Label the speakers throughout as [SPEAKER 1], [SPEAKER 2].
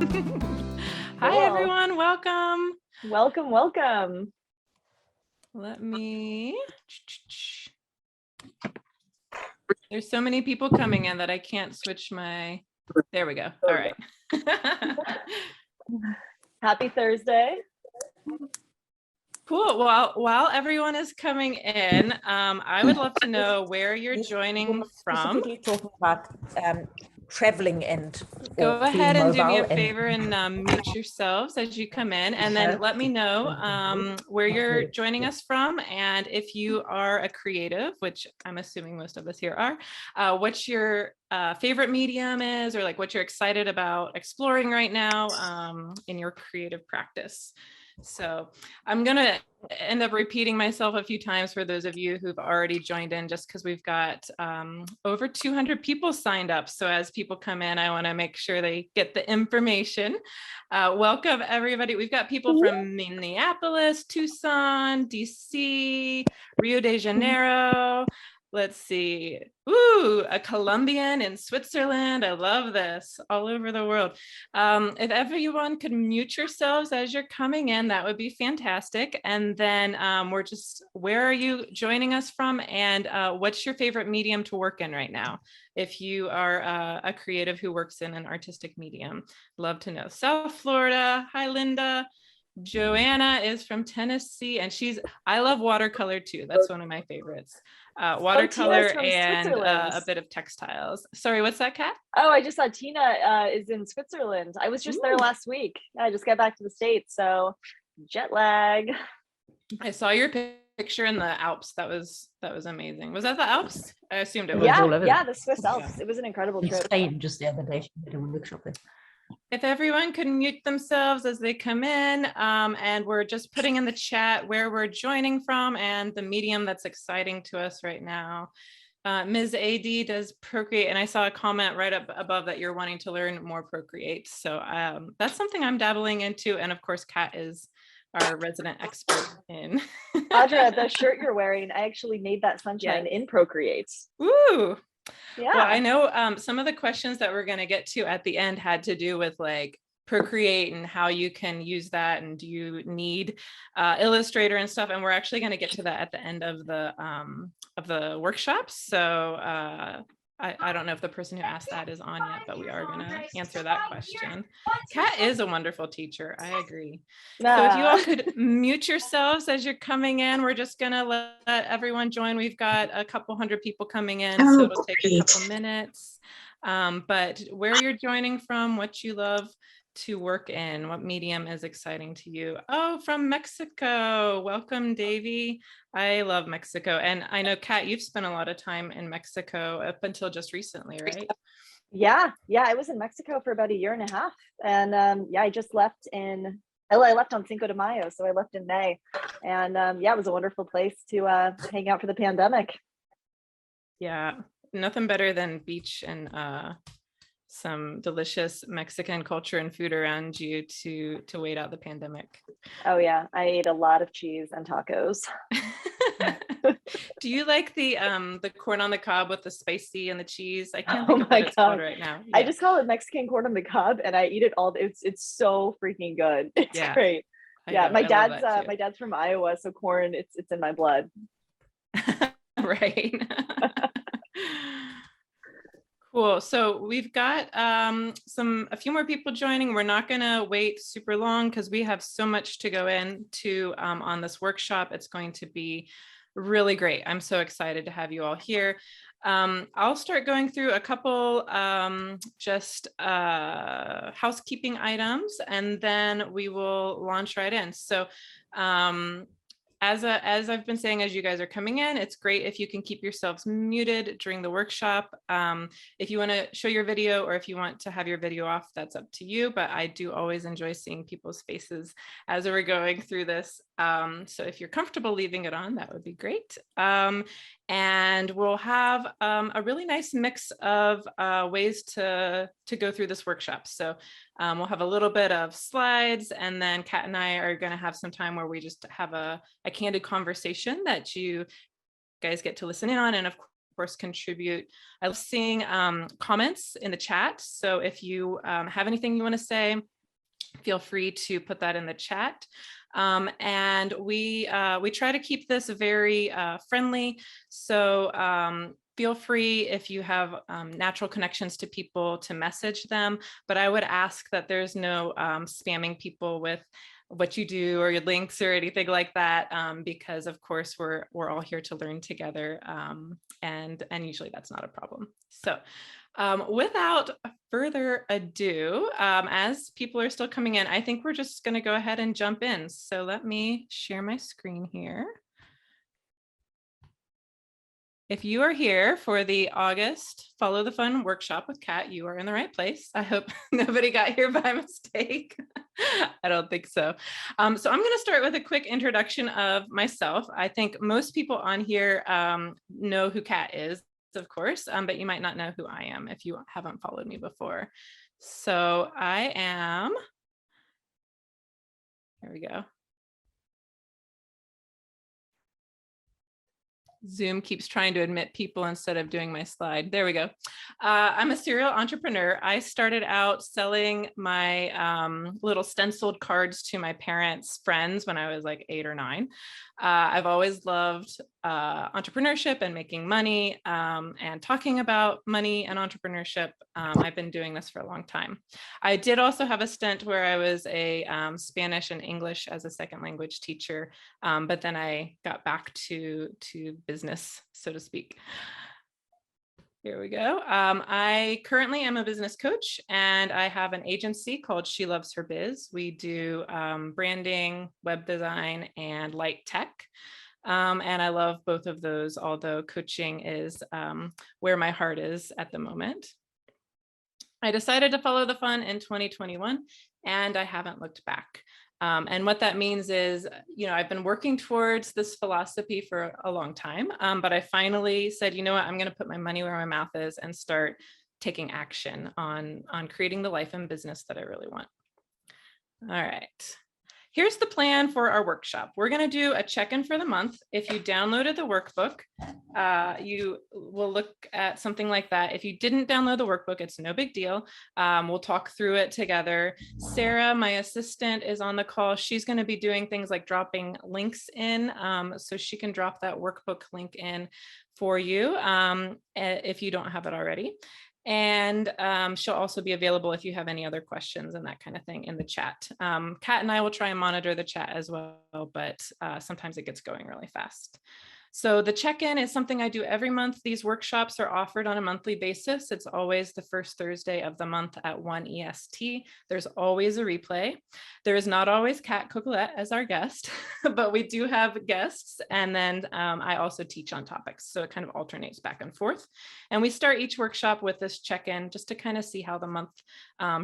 [SPEAKER 1] Hi,
[SPEAKER 2] Cool.
[SPEAKER 1] everyone. Welcome.
[SPEAKER 2] Welcome, welcome.
[SPEAKER 1] Let me... There's so many people coming in that I can't switch my... There we go. All right.
[SPEAKER 2] Happy Thursday.
[SPEAKER 1] Cool. Well, while everyone is coming in, I would love to know where you're joining from.
[SPEAKER 3] Specifically talking about traveling and
[SPEAKER 1] Go ahead and do me a
[SPEAKER 3] mobile
[SPEAKER 1] favor and mute yourselves as you come in, and then let me know where you're joining us from, and if you are a creative, which I'm assuming most of us here are, what your favorite medium is, or like what you're excited about exploring right now in your creative practice. So I'm going to end up repeating myself a few times for those of you who've already joined in, just because we've got over 200 people signed up. So as people come in, I want to make sure they get the information. Welcome, everybody. We've got people from Minneapolis, Tucson, DC, Rio de Janeiro. Let's see. Ooh, a Colombian in Switzerland. I love this. All over the world. If everyone could mute yourselves as you're coming in, that would be fantastic. And then where are you joining us from? And what's your favorite medium to work in right now? If you are a creative who works in an artistic medium, love to know. South Florida. Hi, Linda. Joanna is from Tennessee, and I love watercolor too. That's one of my favorites. Watercolor and a bit of textiles. Sorry, what's that, Kat?
[SPEAKER 2] Oh, I just saw Tina is in Switzerland. I was just there last week. I just got back to the States, so jet lag.
[SPEAKER 1] I saw your picture in the Alps. That was amazing. Was that the Alps? I assumed it was.
[SPEAKER 2] Yeah, the Swiss Alps. It was an incredible trip.
[SPEAKER 3] Spain just the other day. She did a workshop there.
[SPEAKER 1] If everyone could mute themselves as they come in, and we're just putting in the chat where we're joining from and the medium that's exciting to us right now. Ms. AD does Procreate, and I saw a comment right up above that you're wanting to learn more Procreate. So that's something I'm dabbling into. And of course, Kat is our resident expert in.
[SPEAKER 2] Audra, the shirt you're wearing, I actually made that sunshine in Procreate.
[SPEAKER 1] Ooh.
[SPEAKER 2] Yeah.
[SPEAKER 1] Well, I know some of the questions that we're going to get to at the end had to do with like Procreate and how you can use that, and do you need Illustrator and stuff, and we're actually going to get to that at the end of the workshop. So I don't know if the person who asked that is on yet, but we are going to answer that question. Kat is a wonderful teacher. I agree. So if you all could mute yourselves as you're coming in, we're just going to let everyone join. We've got a couple hundred people coming in, so it'll take a couple minutes. But where you're joining from, what you love to work in, what medium is exciting to you? Oh, from Mexico. Welcome, Davy. I love Mexico. And I know, Kat, you've spent a lot of time in Mexico up until just recently, right?
[SPEAKER 2] Yeah, I was in Mexico for about a year and a half. And I just left I left on Cinco de Mayo, so I left in May. And it was a wonderful place to hang out for the pandemic.
[SPEAKER 1] Yeah, nothing better than beach and some delicious Mexican culture and food around you to wait out the pandemic.
[SPEAKER 2] Oh yeah, I ate a lot of cheese and tacos.
[SPEAKER 1] Do you like the corn on the cob with the spicy and the cheese? I can't think of what it's called right now.
[SPEAKER 2] Yeah. I just call it Mexican corn on the cob, and I eat it all. It's so freaking good. It's great. My dad's from Iowa, so corn it's in my blood.
[SPEAKER 1] Right. Cool. So we've got a few more people joining. We're not going to wait super long because we have so much to go into on this workshop. It's going to be really great. I'm so excited to have you all here. I'll start going through a couple housekeeping items, and then we will launch right in. So as I've been saying, as you guys are coming in, it's great if you can keep yourselves muted during the workshop. If you want to show your video, or if you want to have your video off, that's up to you. But I do always enjoy seeing people's faces as we're going through this. So if you're comfortable leaving it on, that would be great. And we'll have a really nice mix of ways to go through this workshop. So we'll have a little bit of slides, and then Kat and I are going to have some time where we just have a candid conversation that you guys get to listen in on, and of course contribute. I love seeing comments in the chat. So if you have anything you want to say, feel free to put that in the chat. And we try to keep this very friendly. So feel free, if you have natural connections to people, to message them. But I would ask that there's no spamming people with what you do or your links or anything like that, because of course we're all here to learn together, and usually that's not a problem. So without further ado, as people are still coming in, I think we're just going to go ahead and jump in. So let me share my screen here. If you are here for the August Follow the Fun workshop with Cat, you are in the right place. I hope nobody got here by mistake. I don't think so. So I'm going to start with a quick introduction of myself. I think most people on here know who Cat is, of course, but you might not know who I am if you haven't followed me before. So I am, here we go. Zoom keeps trying to admit people instead of doing my slide. There we go. I'm a serial entrepreneur. I started out selling my little stenciled cards to my parents' friends when I was like 8 or 9. I've always loved entrepreneurship and making money, and talking about money and entrepreneurship. I've been doing this for a long time. I did also have a stint where I was a Spanish and English as a second language teacher, but then I got back to business, so to speak. Here we go. I currently am a business coach, and I have an agency called She Loves Her Biz. We do branding, web design, and light tech. And I love both of those, although coaching is where my heart is at the moment. I decided to follow the fun in 2021, and I haven't looked back. And what that means is, you know, I've been working towards this philosophy for a long time, but I finally said, you know what, I'm going to put my money where my mouth is and start taking action on creating the life and business that I really want. All right. Here's the plan for our workshop. We're going to do a check-in for the month. If you downloaded the workbook, you will look at something like that. If you didn't download the workbook, it's no big deal. We'll talk through it together. Sarah, my assistant, is on the call. She's going to be doing things like dropping links in, so she can drop that workbook link in for you if you don't have it already. And she'll also be available if you have any other questions and that kind of thing in the chat. Kat and I will try and monitor the chat as well, but sometimes it gets going really fast. So the check-in is something I do every month. These workshops are offered on a monthly basis. It's always the first Thursday of the month at 1 EST. There's always a replay. There is not always Cat Coquillette as our guest, but we do have guests. And then I also teach on topics. So it kind of alternates back and forth. And we start each workshop with this check-in just to kind of see how the month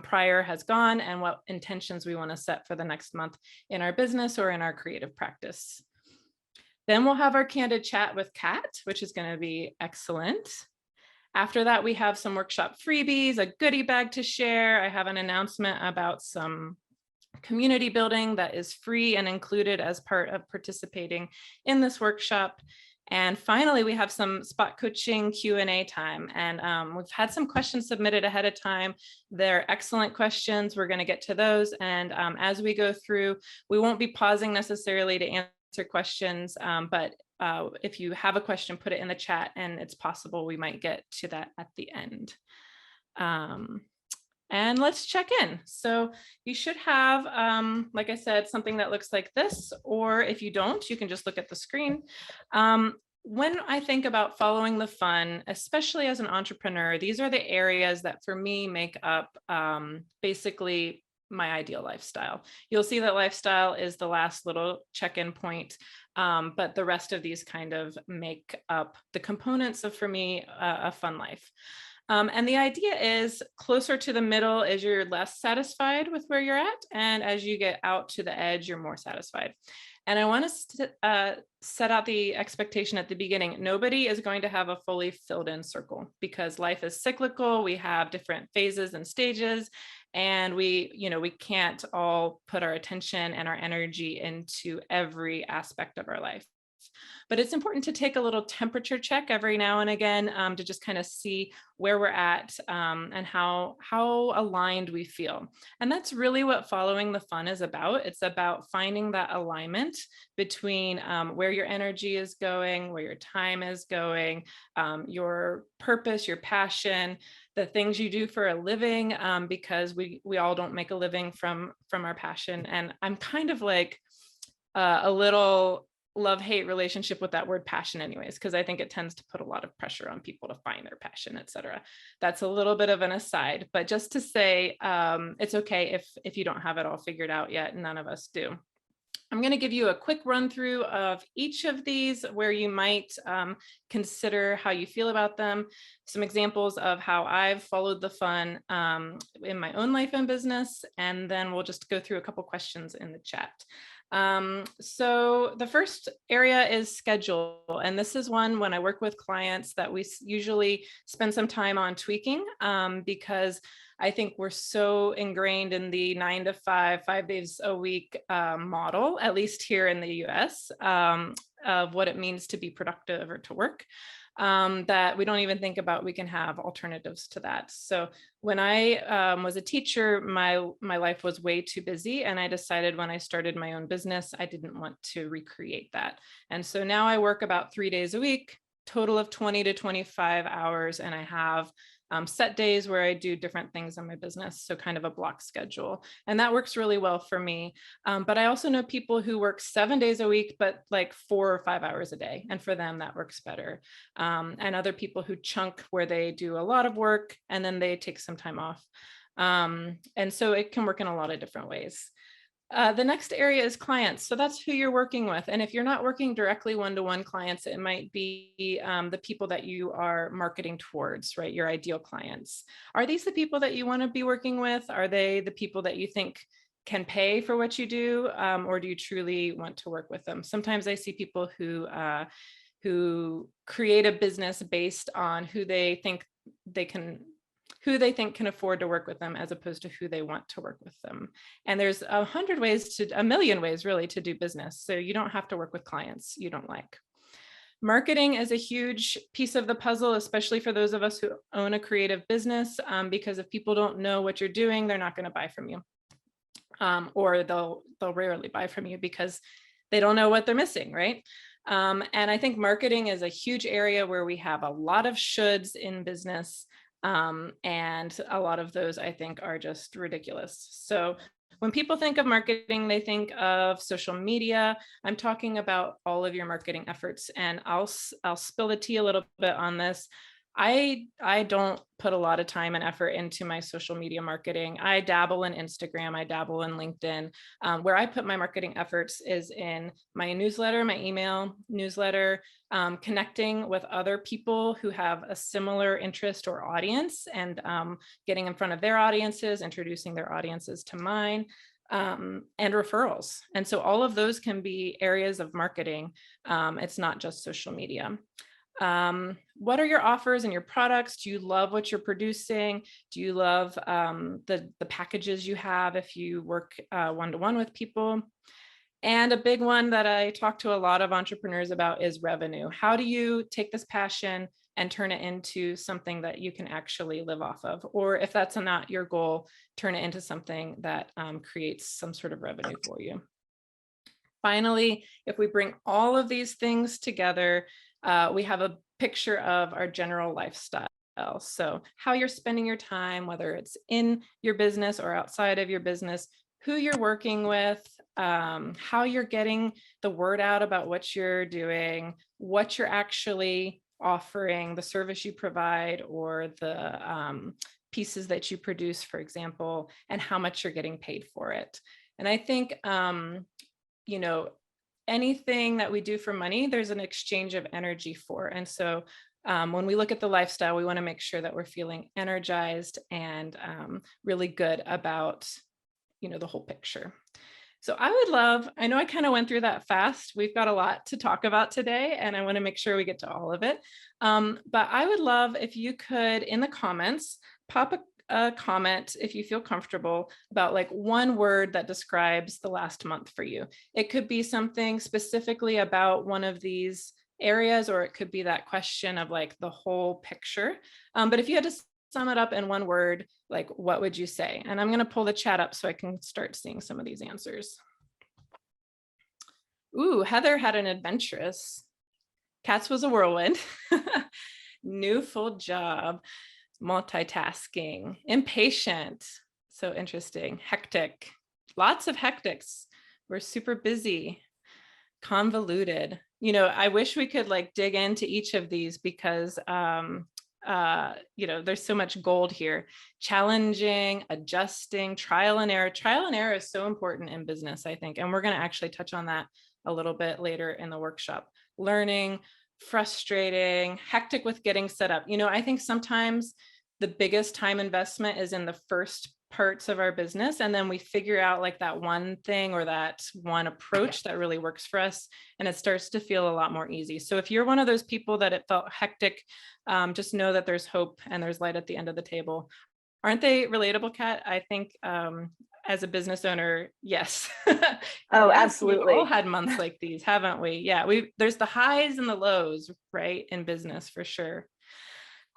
[SPEAKER 1] prior has gone and what intentions we want to set for the next month in our business or in our creative practice. Then we'll have our candid chat with Kat, which is going to be excellent. After that, we have some workshop freebies, a goodie bag to share. I have an announcement about some community building that is free and included as part of participating in this workshop. And finally, we have some spot coaching Q&A time. And we've had some questions submitted ahead of time. They're excellent questions. We're going to get to those. And as we go through, we won't be pausing necessarily to answer questions, but if you have a question, put it in the chat, and it's possible we might get to that at the end. And let's check in. So you should have, like I said, something that looks like this, or if you don't, you can just look at the screen. When I think about following the fun, especially as an entrepreneur, these are the areas that for me make up basically my ideal lifestyle. You'll see that lifestyle is the last little check-in point, but the rest of these kind of make up the components of, for me, a fun life. And the idea is closer to the middle is you're less satisfied with where you're at. And as you get out to the edge, you're more satisfied. And I want to set out the expectation at the beginning. Nobody is going to have a fully filled in circle because life is cyclical. We have different phases and stages. And we can't all put our attention and our energy into every aspect of our life. but it's important to take a little temperature check every now and again to just kind of see where we're at and how aligned we feel. And that's really what following the fun is about. It's about finding that alignment between where your energy is going, where your time is going, your purpose, your passion, the things you do for a living, because we all don't make a living from our passion. And I'm kind of like a little love-hate relationship with that word passion anyways, because I think it tends to put a lot of pressure on people to find their passion, etc. That's a little bit of an aside, but just to say it's okay if you don't have it all figured out yet. None of us do. I'm going to give you a quick run through of each of these where you might consider how you feel about them. Some examples of how I've followed the fun in my own life and business, and then we'll just go through a couple questions in the chat. So the first area is schedule. And this is one when I work with clients that we usually spend some time on tweaking because I think we're so ingrained in the 9 to 5, 5 days a week model, at least here in the US, of what it means to be productive or to work. That we don't even think about we can have alternatives to that. So when I was a teacher, my life was way too busy, and I decided when I started my own business, I didn't want to recreate that. And so now I work about 3 days a week, total of 20 to 25 hours, and I have set days where I do different things on my business. So kind of a block schedule. And that works really well for me. But I also know people who work 7 days a week, but like 4 or 5 hours a day. And for them, that works better. And other people who chunk where they do a lot of work and then they take some time off. And so it can work in a lot of different ways. The next area is clients. So that's who you're working with. And if you're not working directly one-to-one clients, it might be the people that you are marketing towards, right? Your ideal clients. Are these the people that you want to be working with? Are they the people that you think can pay for what you do? Or do you truly want to work with them? Sometimes I see people who create a business based on who they think can afford to work with them as opposed to who they want to work with them. And there's a million ways really to do business. So you don't have to work with clients you don't like. Marketing is a huge piece of the puzzle, especially for those of us who own a creative business, because if people don't know what you're doing, they're not going to buy from you. Or they'll rarely buy from you because they don't know what they're missing, right? And I think marketing is a huge area where we have a lot of shoulds in business. And a lot of those I think are just ridiculous. So when people think of marketing, they think of social media. I'm talking about all of your marketing efforts, and I'll spill the tea a little bit on this. I don't put a lot of time and effort into my social media marketing. I dabble in Instagram, I dabble in LinkedIn. Where I put my marketing efforts is in my newsletter, my email newsletter, connecting with other people who have a similar interest or audience, and getting in front of their audiences, introducing their audiences to mine, and referrals. And so all of those can be areas of marketing. It's not just social media. What are your offers and your products? Do you love what you're producing? Do you love the packages you have if you work one-to-one with people? And a big one that I talk to a lot of entrepreneurs about is revenue. How do you take this passion and turn it into something that you can actually live off of? Or if that's not your goal, turn it into something that creates some sort of revenue for you. Finally, if we bring all of these things together, we have a picture of our general lifestyle. So how you're spending your time, whether it's in your business or outside of your business, who you're working with, how you're getting the word out about what you're doing, what you're actually offering, the service you provide, or the pieces that you produce, for example, and how much you're getting paid for it. And I think, anything that we do for money, there's an exchange of energy for. And so when we look at the lifestyle, we want to make sure that we're feeling energized and really good about, the whole picture. So I know I kind of went through that fast. We've got a lot to talk about today, and I want to make sure we get to all of it. But I would love if you could, in the comments, pop a comment, if you feel comfortable, about like one word that describes the last month for you. It could be something specifically about one of these areas, or it could be that question of like the whole picture. But if you had to sum it up in one word, like what would you say? And I'm going to pull the chat up so I can start seeing some of these answers. Ooh, Heather had an adventurous. Cats was a whirlwind. New full job. Multitasking. Impatient. So interesting. Hectic. Lots of hectics. We're super busy. Convoluted. You know, I wish we could like dig into each of these because you know, there's so much gold here. Challenging, adjusting, trial and error. Trial and error is so important in business, I think. And we're going to actually touch on that a little bit later in the workshop. Learning, frustrating, hectic with getting set up. You know, I think sometimes the biggest time investment is in the first parts of our business. And then we figure out like that one thing or that one approach that really works for us. And it starts to feel a lot more easy. So if you're one of those people that it felt hectic, just know that there's hope and there's light at the end of the table. Aren't they relatable, Kat? I think as a business owner, yes.
[SPEAKER 2] Oh,
[SPEAKER 1] Yes,
[SPEAKER 2] absolutely.
[SPEAKER 1] we've all had months like these, haven't we? Yeah, there's the highs and the lows, right, in business for sure.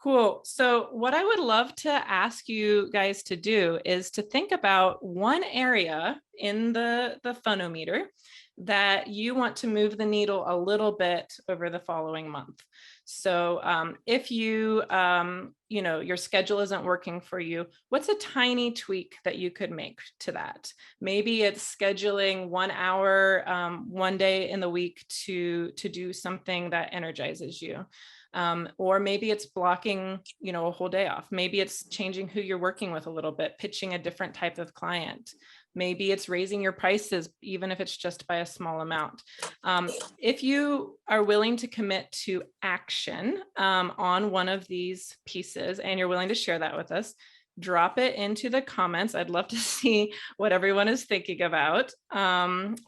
[SPEAKER 1] Cool. So what I would love to ask you guys to do is to think about one area in the phonometer that you want to move the needle a little bit over the following month. So if you, you know, your schedule isn't working for you, what's a tiny tweak that you could make to that? Maybe it's scheduling 1 hour, one day in the week to do something that energizes you. Or maybe it's blocking, you know, a whole day off. Maybe it's changing who you're working with a little bit, pitching a different type of client. Maybe it's raising your prices, even if it's just by a small amount. If you are willing to commit to action on one of these pieces, and you're willing to share that with us, drop it into the comments. I'd love to see what everyone is thinking about. And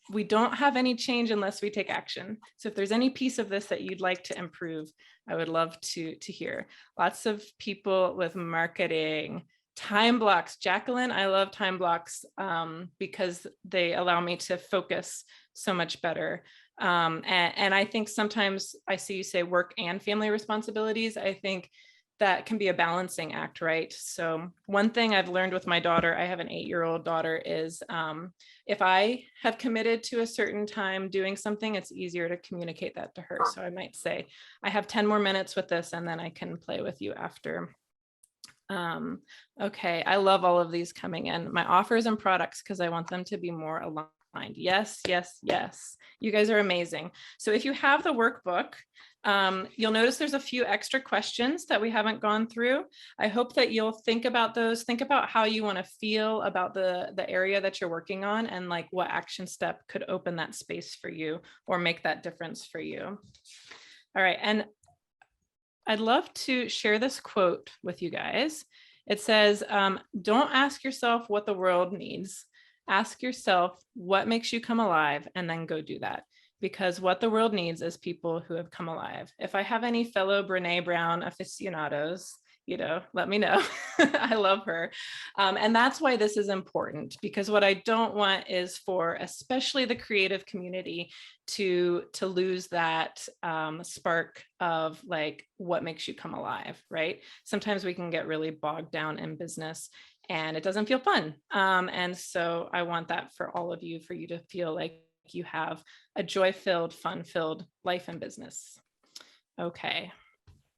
[SPEAKER 1] we don't have any change unless we take action. So if there's any piece of this that you'd like to improve, I would love to hear. Lots of people with marketing, time blocks. Jacqueline, I love time blocks because they allow me to focus so much better. And I think sometimes I see you say work and family responsibilities. I think that can be a balancing act, right? So one thing I've learned with my daughter, I have an 8-year-old daughter, is if I have committed to a certain time doing something, it's easier to communicate that to her. So I might say, I have 10 more minutes with this, and then I can play with you after. Okay, I love all of these coming in. My offers and products, because I want them to be more aligned. Yes, yes, yes. You guys are amazing. So if you have the workbook, you'll notice there's a few extra questions that we haven't gone through. I hope that you'll think about those. Think about how you want to feel about the area that you're working on, and like what action step could open that space for you or make that difference for you. All right, and I'd love to share this quote with you guys. It says, don't ask yourself what the world needs. Ask yourself what makes you come alive, and then go do that. Because what the world needs is people who have come alive. If I have any fellow Brene Brown aficionados, you know, let me know. I love her. And that's why this is important, because what I don't want is for especially the creative community to lose that spark of like, what makes you come alive, right? Sometimes we can get really bogged down in business and it doesn't feel fun. And so I want that for all of you, for you to feel like you have a joy-filled, fun-filled life and business. Okay,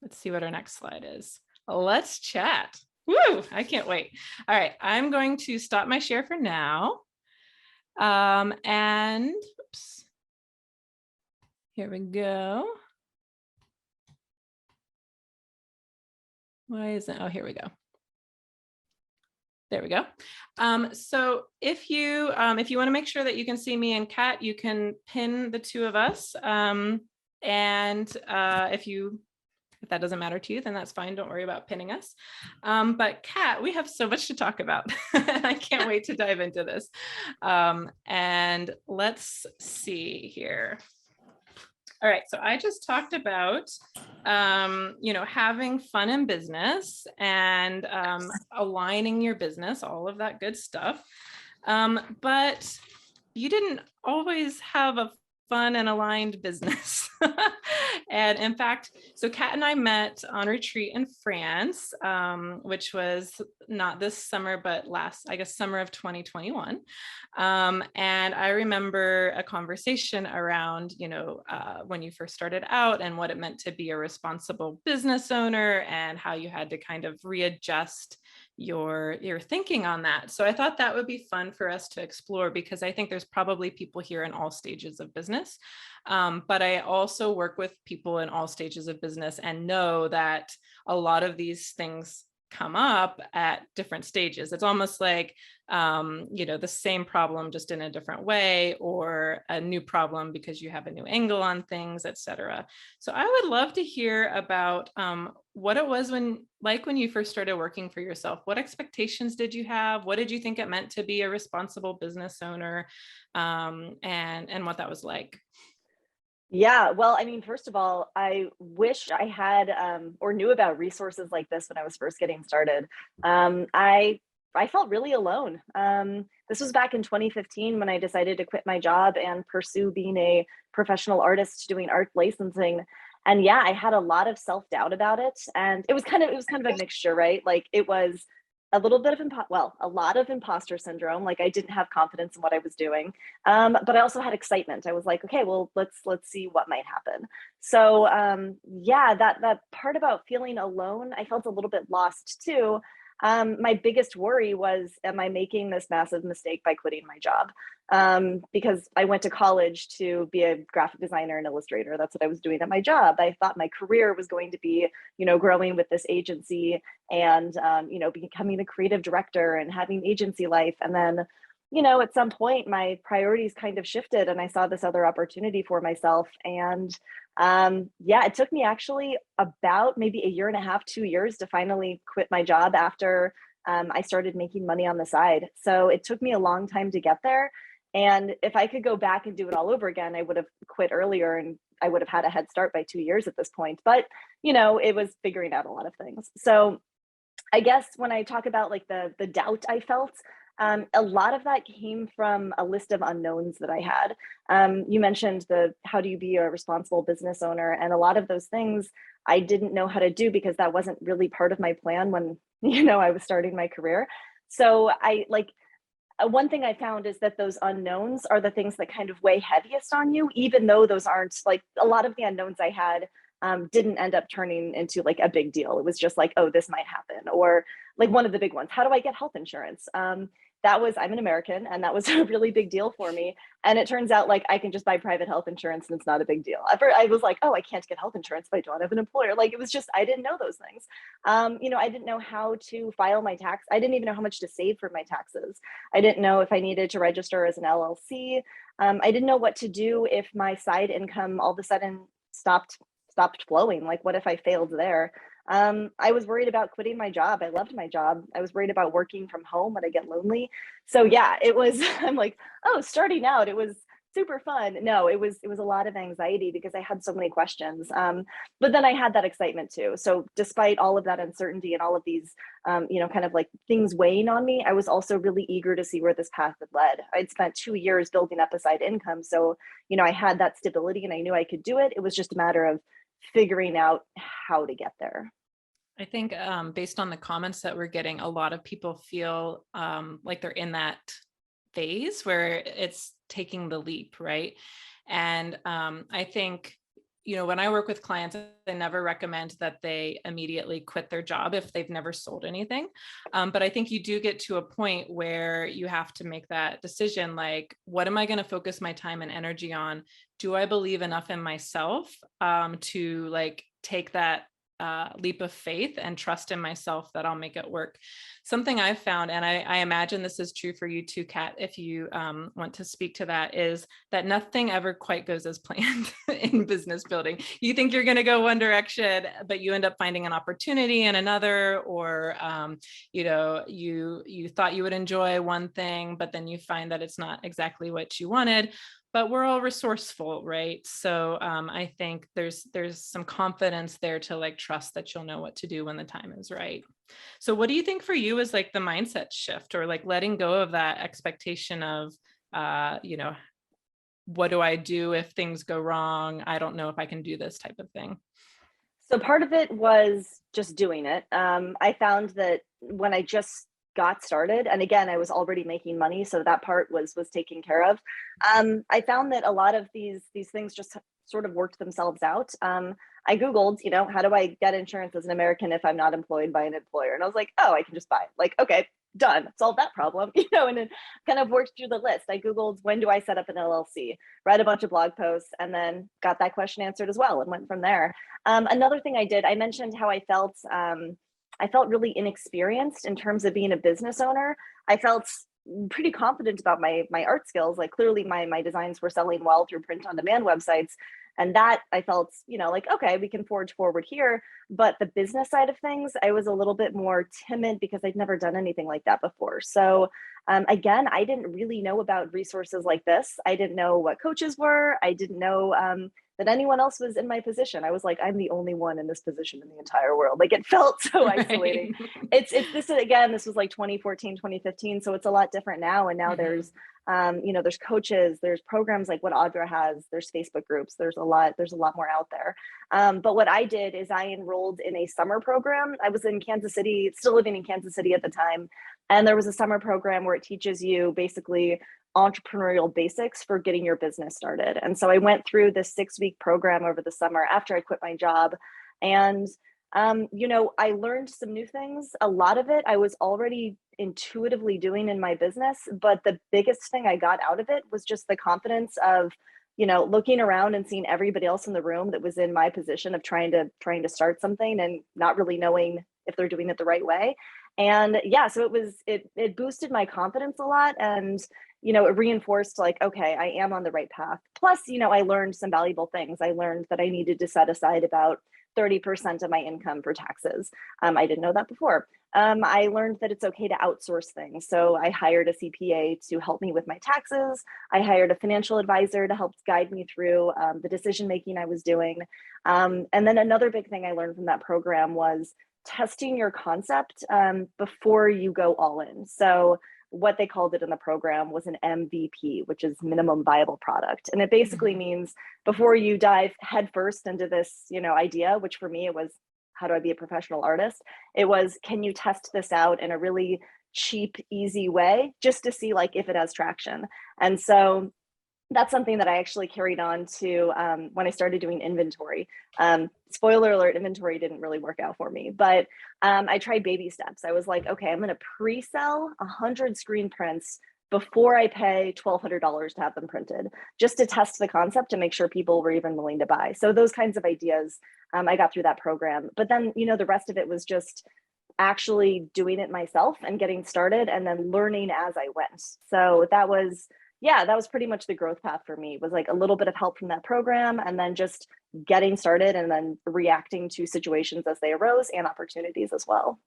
[SPEAKER 1] let's see what our next slide is. Let's chat. Woo, I can't wait. All right, I'm going to stop my share for now. And oops, here we go. Why isn't, oh, here we go. There we go. So if you want to make sure that you can see me and Kat, you can pin the two of us. And if that doesn't matter to you, then that's fine. Don't worry about pinning us. But Kat, we have so much to talk about. I can't wait to dive into this. And let's see here. All right, so I just talked about, having fun in business and aligning your business, all of that good stuff. But you didn't always have a fun and aligned business. And in fact, so Kat and I met on retreat in France, which was not this summer, but summer of 2021. And I remember a conversation around, when you first started out and what it meant to be a responsible business owner and how you had to kind of readjust your thinking on that. So I thought that would be fun for us to explore, because I think there's probably people here in all stages of business. But I also work with people in all stages of business and know that a lot of these things come up at different stages. It's almost like, the same problem just in a different way, or a new problem because you have a new angle on things, etc. So I would love to hear about what it was when you first started working for yourself. What expectations did you have? What did you think it meant to be a responsible business owner, and what that was like?
[SPEAKER 2] Yeah, well, I mean, first of all, I wish I had or knew about resources like this when I was first getting started. I felt really alone. This was back in 2015 when I decided to quit my job and pursue being a professional artist doing art licensing. And yeah, I had a lot of self-doubt about it, and it was kind of a mixture, right? Like it was a little bit of a lot of imposter syndrome. Like I didn't have confidence in what I was doing, but I also had excitement. I was like, okay, well, let's see what might happen. So yeah, that part about feeling alone, I felt a little bit lost too. My biggest worry was, am I making this massive mistake by quitting my job? Because I went to college to be a graphic designer and illustrator. That's what I was doing at my job. I thought my career was going to be, growing with this agency and, becoming a creative director and having agency life. And then, at some point my priorities kind of shifted and I saw this other opportunity for myself. And yeah, it took me actually about maybe a year and a half, 2 years to finally quit my job after I started making money on the side. So it took me a long time to get there. And if I could go back and do it all over again, I would have quit earlier and I would have had a head start by 2 years at this point. But, it was figuring out a lot of things. So I guess when I talk about like the doubt I felt, a lot of that came from a list of unknowns that I had. You mentioned how do you be a responsible business owner? And a lot of those things I didn't know how to do because that wasn't really part of my plan when, I was starting my career. So one thing I found is that those unknowns are the things that kind of weigh heaviest on you, even though those aren't like a lot of the unknowns I had didn't end up turning into like a big deal. It was just like, oh, this might happen. Or like one of the big ones, how do I get health insurance? I'm an American, and that was a really big deal for me. And it turns out like I can just buy private health insurance and it's not a big deal. I was like, oh, I can't get health insurance if I don't have an employer. Like it was just, I didn't know those things. I didn't know how to file my tax. I didn't even know how much to save for my taxes. I didn't know if I needed to register as an LLC. I didn't know what to do if my side income all of a sudden stopped flowing. Like what if I failed there? I was worried about quitting my job. I loved my job. I was worried about working from home when I get lonely. So yeah, it was, I'm like, oh, starting out, it was super fun. No, it was a lot of anxiety because I had so many questions. But then I had that excitement too. So despite all of that uncertainty and all of these, kind of like things weighing on me, I was also really eager to see where this path had led. I'd spent 2 years building up a side income. So, I had that stability and I knew I could do it. It was just a matter of figuring out how to get there.
[SPEAKER 1] I think based on the comments that we're getting, a lot of people feel like they're in that phase where it's taking the leap, right? And I think, when I work with clients, I never recommend that they immediately quit their job if they've never sold anything. But I think you do get to a point where you have to make that decision, like, what am I going to focus my time and energy on? Do I believe enough in myself to like take that leap of faith and trust in myself that I'll make it work? Something I've found, and I imagine this is true for you too, Kat, if you want to speak to that, is that nothing ever quite goes as planned in business building. You think you're going to go one direction, but you end up finding an opportunity in another, or you thought you would enjoy one thing, but then you find that it's not exactly what you wanted. but we're all resourceful, right? So I think there's some confidence there to like trust that you'll know what to do when the time is right. So what do you think for you is like the mindset shift, or like letting go of that expectation of, you know, what do I do if things go wrong? I don't know if I can do this type of thing.
[SPEAKER 2] So part of it was just doing it. I found that when I just got started, and again, I was already making money, so that part was taken care of. I found that a lot of these things just sort of worked themselves out. I Googled, you know, how do I get insurance as an American if I'm not employed by an employer? And I was like, oh, I can just buy it. Like, okay, done, solve that problem, you know, and it kind of worked through the list. I Googled, when do I set up an LLC, read a bunch of blog posts, and then got that question answered as well and went from there. Another thing I did, I mentioned how I felt really inexperienced in terms of being a business owner. I felt pretty confident about my art skills. Like clearly my designs were selling well through print on demand websites. And that I felt, you know, like, okay, we can forge forward here. But the business side of things, I was a little bit more timid because I'd never done anything like that before. So again, I didn't really know about resources like this. I didn't know what coaches were. I didn't know that anyone else was in my position. I was like, I'm the only one in this position in the entire world. Like it felt so isolating. It's this again, this was like 2014, 2015. So it's a lot different now. And now there's, you know, there's coaches, there's programs like what Audra has, there's Facebook groups, there's a lot more out there. But what I did is I enrolled in a summer program. I was in Kansas City, still living in Kansas City at the time. And there was a summer program where it teaches you basically entrepreneurial basics for getting your business started. And so I went through this 6-week program over the summer after I quit my job. And, you know, I learned some new things. A lot of it I was already intuitively doing in my business. But the biggest thing I got out of it was just the confidence of, you know, looking around and seeing everybody else in the room that was in my position of trying to start something and not really knowing if they're doing it the right way. And yeah, so it boosted my confidence a lot. And you know, it reinforced like, okay, I am on the right path. Plus, you know, I learned some valuable things. I learned that I needed to set aside about 30% of my income for taxes. I didn't know that before. I learned that it's okay to outsource things. So I hired a CPA to help me with my taxes. I hired a financial advisor to help guide me through the decision-making I was doing. And then another big thing I learned from that program was testing your concept before you go all in. So what they called it in the program was an MVP, which is minimum viable product. And it basically means before you dive headfirst into this, you know, idea, which for me, it was, how do I be a professional artist? It was, can you test this out in a really cheap, easy way, just to see like if it has traction? And so that's something that I actually carried on to when I started doing inventory. Spoiler alert, inventory didn't really work out for me, but I tried baby steps. I was like, okay, I'm gonna pre-sell 100 screen prints before I pay $1,200 to have them printed, just to test the concept to make sure people were even willing to buy. So those kinds of ideas I got through that program. But then, you know, the rest of it was just actually doing it myself and getting started and then learning as I went. So that was, yeah, that was pretty much the growth path for me. It was like a little bit of help from that program and then just getting started and then reacting to situations as they arose and opportunities as well.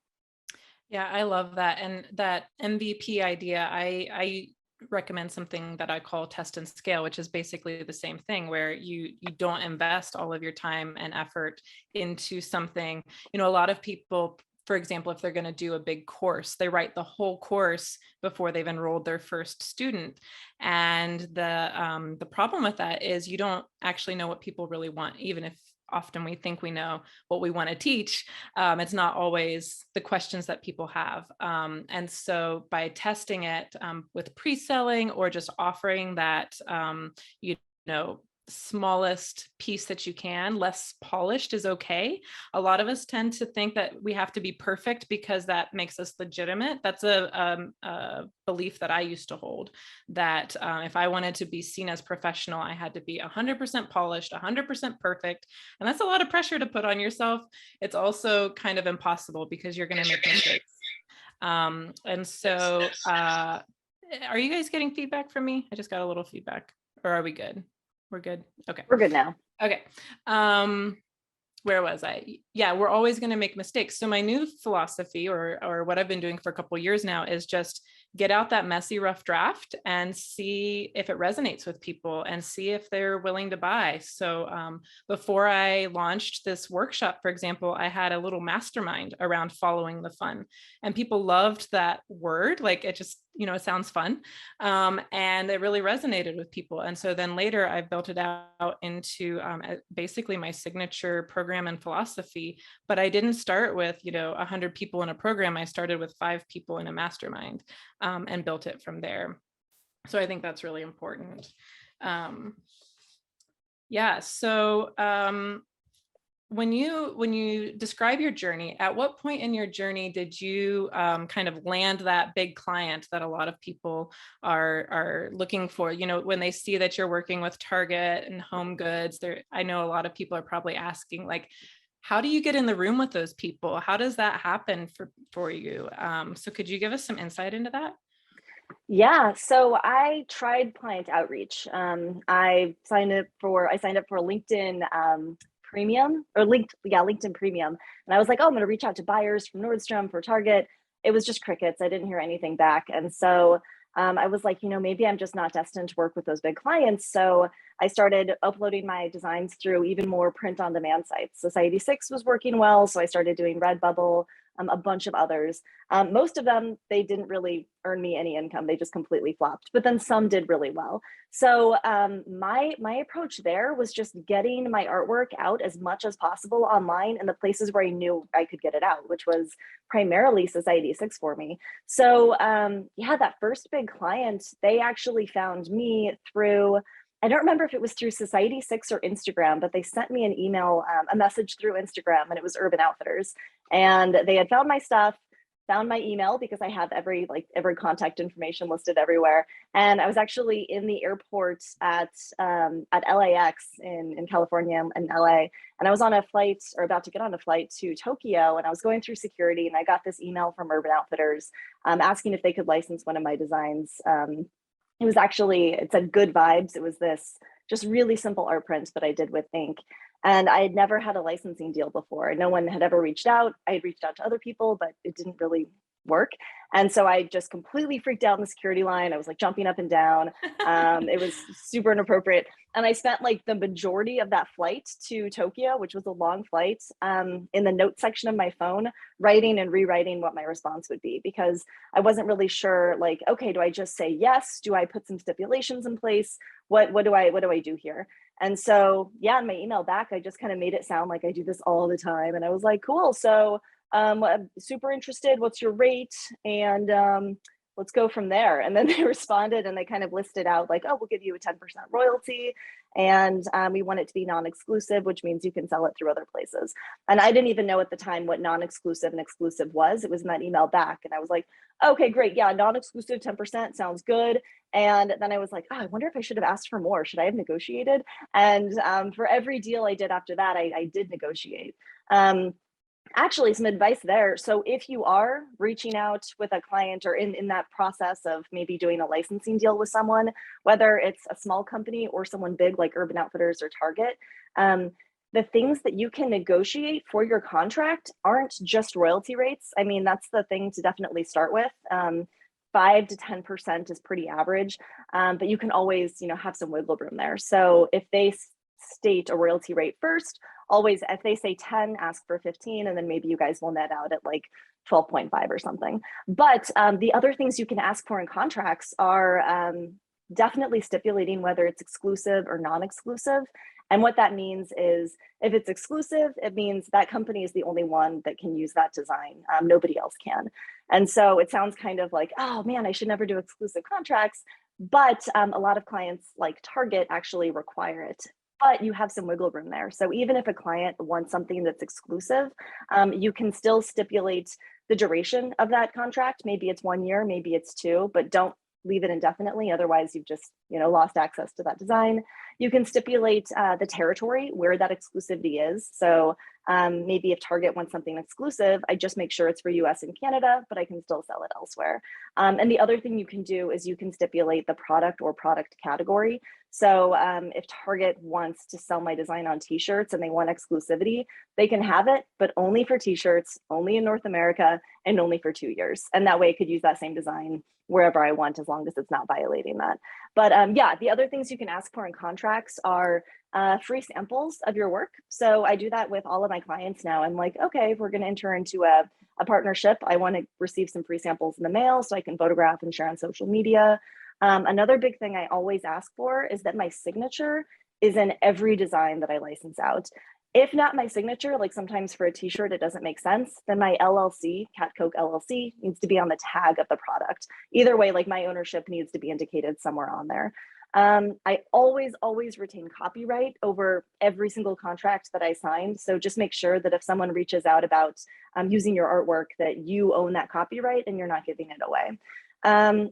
[SPEAKER 1] Yeah, I love that. And that MVP idea, I recommend something that I call test and scale, which is basically the same thing, where you don't invest all of your time and effort into something. You know, a lot of people, for example, if they're going to do a big course, they write the whole course before they've enrolled their first student. And the problem with that is you don't actually know what people really want, even if often we think we know what we want to teach. It's not always the questions that people have. And so by testing it with pre-selling or just offering that, you know, smallest piece that you can, less polished is okay. A lot of us tend to think that we have to be perfect because that makes us legitimate. That's a belief that I used to hold, that if I wanted to be seen as professional, I had to be 100% polished, 100% perfect. And that's a lot of pressure to put on yourself. It's also kind of impossible because you're going to make mistakes. And so are you guys getting feedback from me? I just got a little feedback. Or are we good? We're good. Okay.
[SPEAKER 2] We're good now.
[SPEAKER 1] Okay. Where was I? Yeah, we're always going to make mistakes. So my new philosophy or what I've been doing for a couple of years now is just get out that messy, rough draft and see if it resonates with people and see if they're willing to buy. So before I launched this workshop, for example, I had a little mastermind around following the fun, and people loved that word. Like it just, it sounds fun. And it really resonated with people. And so then later I built it out into basically my signature program and philosophy, but I didn't start with, 100 people in a program. I started with 5 people in a mastermind. And built it from there. So I think that's really important. So when you describe your journey, at what point in your journey did you kind of land that big client that a lot of people are looking for? When they see that you're working with Target and Home Goods, I know a lot of people are probably asking, like, how do you get in the room with those people? How does that happen for you? So could you give us some insight into that?
[SPEAKER 2] Yeah, so I tried client outreach. I signed up for LinkedIn Premium, or LinkedIn Premium, and I was like, oh, I'm going to reach out to buyers from Nordstrom, for Target. It was just crickets. I didn't hear anything back, and so I was like, maybe I'm just not destined to work with those big clients. So I started uploading my designs through even more print on demand sites. Society6 was working well, so I started doing Redbubble, a bunch of others. Most of them, they didn't really earn me any income. They just completely flopped, but then some did really well. So my approach there was just getting my artwork out as much as possible online in the places where I knew I could get it out, which was primarily Society6 for me. So yeah, that first big client, they actually found me through, I don't remember if it was through Society6 or Instagram, but they sent me an email, a message through Instagram, and it was Urban Outfitters. And they had found my stuff, found my email because I have every contact information listed everywhere. And I was actually in the airport at LAX in California, in LA. And I was on a flight, or about to get on a flight to Tokyo, and I was going through security, and I got this email from Urban Outfitters asking if they could license one of my designs. It said Good Vibes. It was this just really simple art print that I did with ink. And I had never had a licensing deal before. No one had ever reached out. I had reached out to other people, but it didn't really work. And so I just completely freaked out in the security line. I was like jumping up and down. It was super inappropriate. And I spent like the majority of that flight to Tokyo, which was a long flight, in the notes section of my phone, writing and rewriting what my response would be, because I wasn't really sure, like, okay, do I just say yes? Do I put some stipulations in place? What do I do here? And so, yeah, in my email back, I just kind of made it sound like I do this all the time. And I was like, cool. So I'm super interested. What's your rate? And let's go from there. And then they responded, and they kind of listed out like, oh, we'll give you a 10% royalty. And we want it to be non-exclusive, which means you can sell it through other places. And I didn't even know at the time what non-exclusive and exclusive was. It was in that email back. And I was like, okay, great. Yeah, non-exclusive 10% sounds good. And then I was like, oh, I wonder if I should have asked for more. Should I have negotiated? And for every deal I did after that, I did negotiate. Actually, some advice there. So if you are reaching out with a client, or in that process of maybe doing a licensing deal with someone, whether it's a small company or someone big like Urban Outfitters or Target, the things that you can negotiate for your contract aren't just royalty rates. I mean, that's the thing to definitely start with. 5 to 10% is pretty average, but you can always, have some wiggle room there. So if they state a royalty rate first, always, if they say 10, ask for 15, and then maybe you guys will net out at like 12.5 or something. But the other things you can ask for in contracts are definitely stipulating whether it's exclusive or non-exclusive. And what that means is, if it's exclusive, it means that company is the only one that can use that design. Nobody else can. And so it sounds kind of like, oh man, I should never do exclusive contracts. But a lot of clients like Target actually require it. But you have some wiggle room there. So even if a client wants something that's exclusive, you can still stipulate the duration of that contract. Maybe it's 1 year, maybe it's 2, but don't leave it indefinitely. Otherwise, you've just lost access to that design. You can stipulate the territory where that exclusivity is. So Maybe if Target wants something exclusive, I just make sure it's for US and Canada, but I can still sell it elsewhere. And the other thing you can do is you can stipulate the product or product category. So if Target wants to sell my design on t-shirts and they want exclusivity, they can have it, but only for t-shirts, only in North America, and only for 2 years. And that way I could use that same design wherever I want, as long as it's not violating that. But yeah, the other things you can ask for in contracts are free samples of your work. So I do that with all of my clients now. I'm like, okay, if we're going to enter into a partnership, I want to receive some free samples in the mail so I can photograph and share on social media. Another big thing I always ask for is that my signature is in every design that I license out. If not my signature, like sometimes for a t-shirt, it doesn't make sense, then my LLC, Cat Coke LLC, needs to be on the tag of the product. Either way, like my ownership needs to be indicated somewhere on there. I always retain copyright over every single contract that I sign. So just make sure that if someone reaches out about using your artwork, that you own that copyright and you're not giving it away.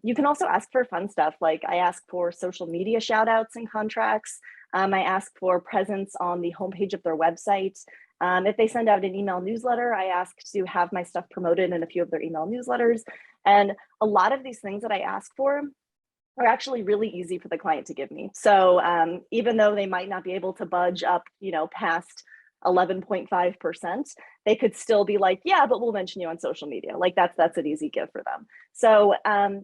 [SPEAKER 2] You can also ask for fun stuff. Like I ask for social media shout outs in contracts. I ask for presence on the homepage of their website. If they send out an email newsletter, I ask to have my stuff promoted in a few of their email newsletters. And a lot of these things that I ask for are actually really easy for the client to give me. So even though they might not be able to budge up, past 11.5%, they could still be like, yeah, but we'll mention you on social media. Like that's an easy give for them. So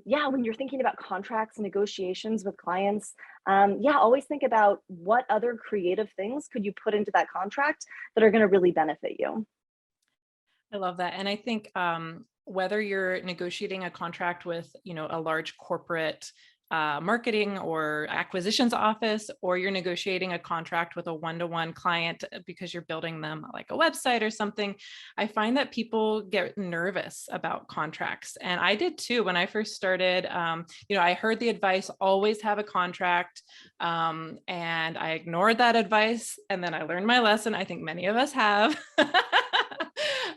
[SPEAKER 2] yeah, when you're thinking about contracts and negotiations with clients, yeah, always think about what other creative things could you put into that contract that are going to really benefit you.
[SPEAKER 1] I love that. And I think whether you're negotiating a contract with, a large corporate marketing or acquisitions office, or you're negotiating a contract with a one-to-one client because you're building them like a website or something, I find that people get nervous about contracts. And I did too when I first started. I heard the advice, always have a contract, and I ignored that advice. And then I learned my lesson. I think many of us have.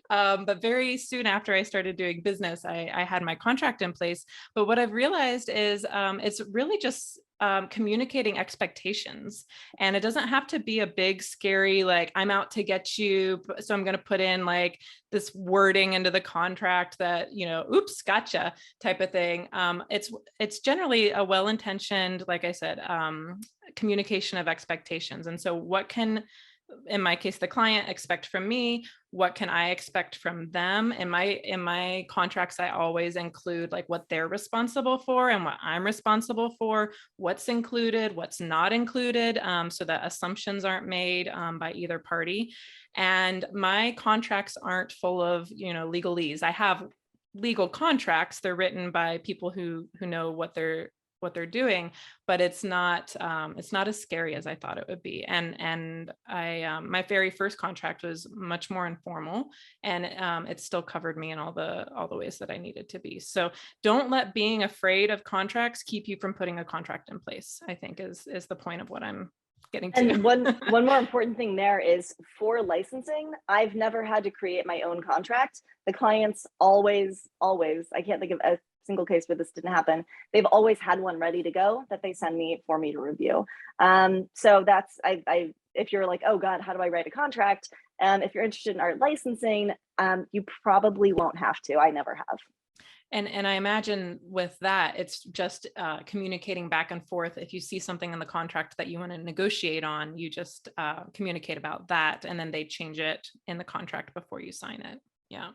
[SPEAKER 1] But very soon after I started doing business, I had my contract in place. But what I've realized is it's really just communicating expectations. And it doesn't have to be a big, scary, like, I'm out to get you, so I'm going to put in like this wording into the contract that, oops, gotcha type of thing. It's generally a well-intentioned, like I said, communication of expectations. And so what can, in my case, the client expect from me? What can I expect from them? In my contracts, I always include like what they're responsible for and what I'm responsible for, what's included, what's not included, so that assumptions aren't made by either party. And my contracts aren't full of, legalese. I have legal contracts. They're written by people who know what they're doing, but it's not as scary as I thought it would be. And I my very first contract was much more informal, and it still covered me in all the ways that I needed to be. So don't let being afraid of contracts keep you from putting a contract in place, I think is the point of what I'm getting to.
[SPEAKER 2] And one more important thing there is, for licensing, I've never had to create my own contract. The clients always, I can't think of a single case where this didn't happen. They've always had one ready to go that they send me for me to review. So that's, if you're like, oh God, how do I write a contract? If you're interested in art licensing, you probably won't have to. I never have.
[SPEAKER 1] And I imagine with that, it's just communicating back and forth. If you see something in the contract that you want to negotiate on, you just communicate about that, and then they change it in the contract before you sign it. Yeah.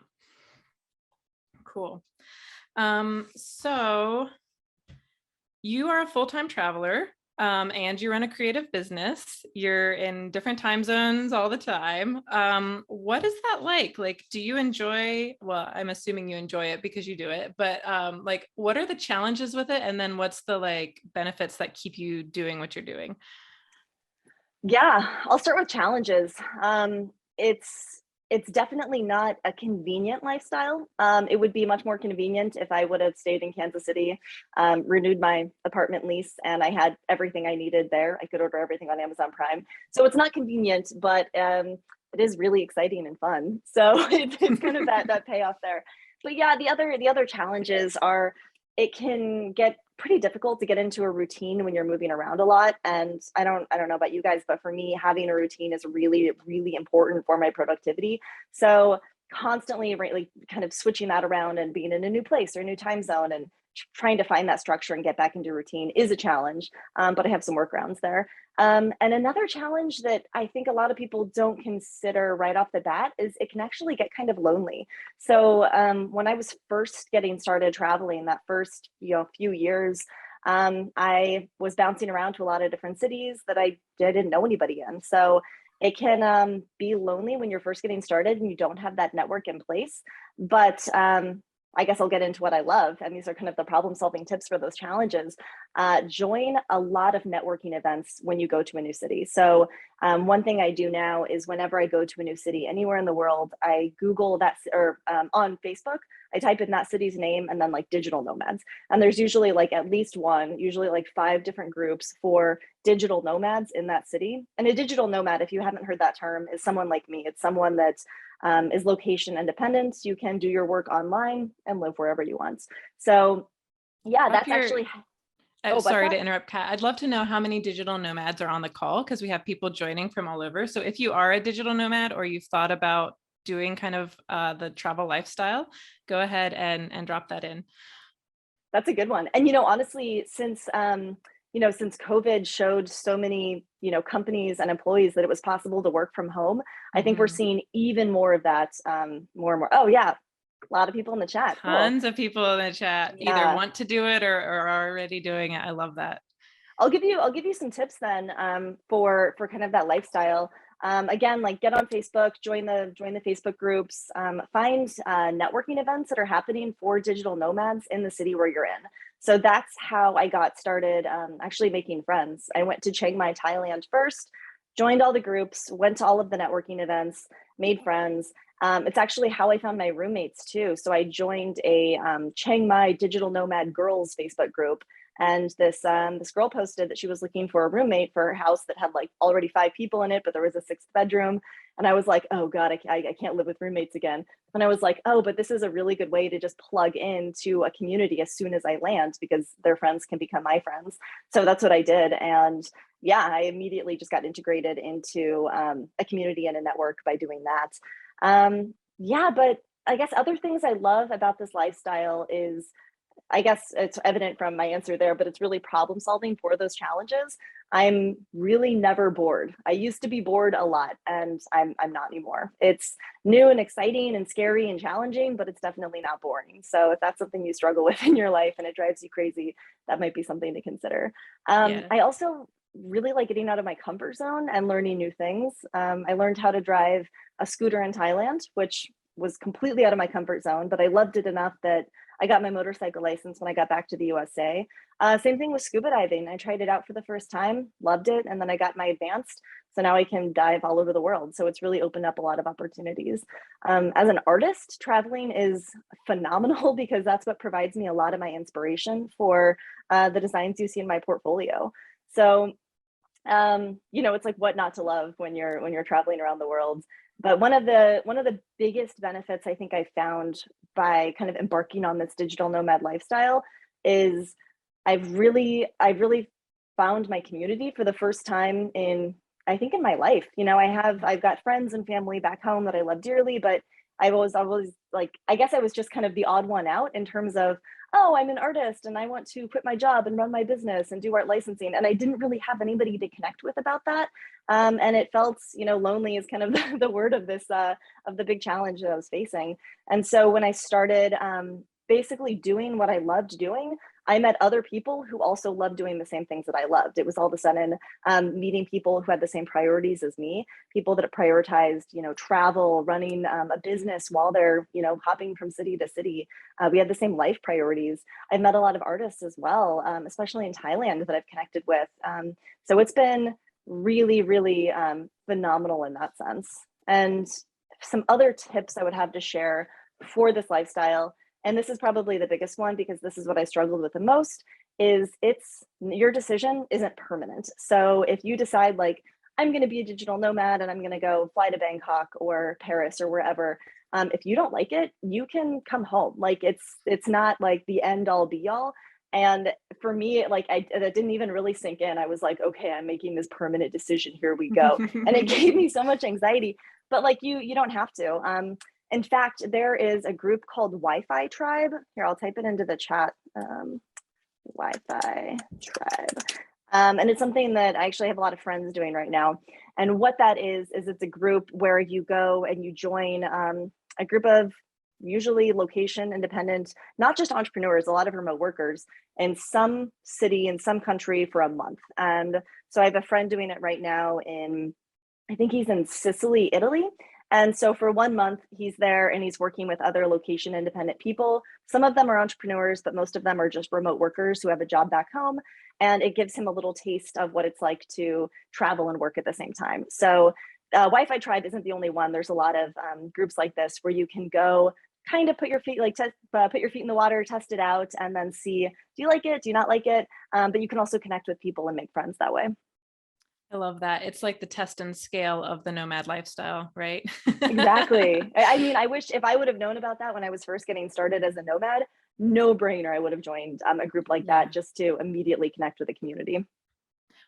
[SPEAKER 1] Cool. So you are a full-time traveler, and you run a creative business. You're in different time zones all the time. What is that like? Like, do you enjoy, well, I'm assuming you enjoy it because you do it, but like, what are the challenges with it? And then what's the like benefits that keep you doing what you're doing?
[SPEAKER 2] Yeah, I'll start with challenges. It's definitely not a convenient lifestyle. It would be much more convenient if I would have stayed in Kansas City, renewed my apartment lease, and I had everything I needed there. I could order everything on Amazon Prime. So it's not convenient, but it is really exciting and fun. So it's kind of that payoff there. But yeah, the other challenges are, it can get pretty difficult to get into a routine when you're moving around a lot. And I don't know about you guys, but for me, having a routine is really, really important for my productivity. So constantly like kind of switching that around and being in a new place or a new time zone and trying to find that structure and get back into routine is a challenge. But I have some workarounds there. And another challenge that I think a lot of people don't consider right off the bat is it can actually get kind of lonely. So when I was first getting started traveling, that first few years, I was bouncing around to a lot of different cities that I didn't know anybody in. So it can be lonely when you're first getting started and you don't have that network in place. But I guess I'll get into what I love. And these are kind of the problem solving tips for those challenges. Join a lot of networking events when you go to a new city. So one thing I do now is whenever I go to a new city anywhere in the world, I Google that, or on Facebook, I type in that city's name and then like digital nomads. And there's usually like at least one, usually like 5 different groups for digital nomads in that city. And a digital nomad, if you haven't heard that term, is someone like me. It's someone that is location independent. You can do your work online and live wherever you want. So yeah, that's actually.
[SPEAKER 1] Sorry to interrupt, Kat. I'd love to know how many digital nomads are on the call because we have people joining from all over. So if you are a digital nomad or you've thought about doing kind of the travel lifestyle, go ahead and drop that in.
[SPEAKER 2] That's a good one. And, honestly, since COVID showed so many, companies and employees that it was possible to work from home, I think we're seeing even more of that, more and more. Oh yeah. A lot of people in the chat.
[SPEAKER 1] Tons of people in the chat either want to do it or are already doing it. I love that.
[SPEAKER 2] I'll give you some tips then for kind of that lifestyle. Again, like get on Facebook, join the Facebook groups, find networking events that are happening for digital nomads in the city where you're in. So that's how I got started actually making friends. I went to Chiang Mai, Thailand first, joined all the groups, went to all of the networking events, made friends. It's actually how I found my roommates too. So I joined a Chiang Mai digital nomad girls Facebook group. And this girl posted that she was looking for a roommate for her house that had like already 5 people in it, but there was a 6th bedroom. And I was like, oh God, I can't live with roommates again. And I was like, oh, but this is a really good way to just plug into a community as soon as I land because their friends can become my friends. So that's what I did. And yeah, I immediately just got integrated into a community and a network by doing that. Yeah, but I guess other things I love about this lifestyle is, I guess it's evident from my answer there, but it's really problem solving for those challenges. I'm really never bored. I used to be bored a lot and I'm not anymore. It's new and exciting and scary and challenging, but it's definitely not boring. So if that's something you struggle with in your life and it drives you crazy, that might be something to consider. I also really like getting out of my comfort zone and learning new things. I learned how to drive a scooter in Thailand, which was completely out of my comfort zone, but I loved it enough that I got my motorcycle license when I got back to the USA. Same thing with scuba diving. I tried it out for the first time, loved it, and then I got my advanced. So now I can dive all over the world. So it's really opened up a lot of opportunities. As an artist, traveling is phenomenal because that's what provides me a lot of my inspiration for the designs you see in my portfolio. So, it's like what not to love when you're traveling around the world. But one of the biggest benefits I think I found by kind of embarking on this digital nomad lifestyle is I've really found my community for the first time in my life. I've got friends and family back home that I love dearly, but I've always like, I guess I was just kind of the odd one out in terms of, oh, I'm an artist and I want to quit my job and run my business and do art licensing. And I didn't really have anybody to connect with about that. And it felt, lonely is kind of the word of this, of the big challenge that I was facing. And so when I started basically doing what I loved doing, I met other people who also loved doing the same things that I loved. It was all of a sudden meeting people who had the same priorities as me, people that prioritized, travel, running a business while they're, hopping from city to city. We had the same life priorities. I've met a lot of artists as well, especially in Thailand that I've connected with. So it's been really, really phenomenal in that sense. And some other tips I would have to share for this lifestyle, and this is probably the biggest one because this is what I struggled with the most, is your decision isn't permanent. So if you decide like, I'm going to be a digital nomad and I'm going to go fly to Bangkok or Paris or wherever, if you don't like it, you can come home. Like it's not like the end all be all. And for me, like that didn't even really sink in. I was like, okay, I'm making this permanent decision. Here we go. And it gave me so much anxiety. But like you don't have to. In fact, there is a group called Wi-Fi Tribe. Here, I'll type it into the chat. Wi-Fi Tribe. And it's something that I actually have a lot of friends doing right now. And what that is it's a group where you go and you join a group of usually location independent, not just entrepreneurs, a lot of remote workers in some city, in some country for a month. And so I have a friend doing it right now I think he's in Sicily, Italy. And so for 1 month, he's there and he's working with other location independent people. Some of them are entrepreneurs, but most of them are just remote workers who have a job back home. And it gives him a little taste of what it's like to travel and work at the same time. So Wi-Fi Tribe isn't the only one. There's a lot of groups like this where you can go kind of put your feet put your feet in the water, test it out, and then see, do you like it? Do you not like it? But you can also connect with people and make friends that way.
[SPEAKER 1] I love that. It's like the test and scale of the nomad lifestyle, right?
[SPEAKER 2] Exactly. I mean, I wish if I would have known about that when I was first getting started as a nomad, no brainer, I would have joined a group like that just to immediately connect with the community.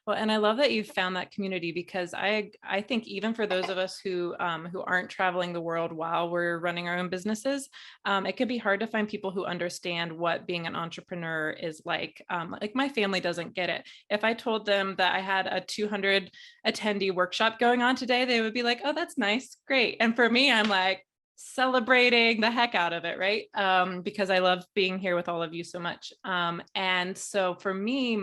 [SPEAKER 1] Well, and I love that you've found that community, because I think even for those of us who aren't traveling the world while we're running our own businesses, it can be hard to find people who understand what being an entrepreneur is like. Like my family doesn't get it. If I told them that I had a 200 attendee workshop going on today, they would be like, "Oh, that's nice, great." And for me, I'm like celebrating the heck out of it, right? Because I love being here with all of you so much. And so for me,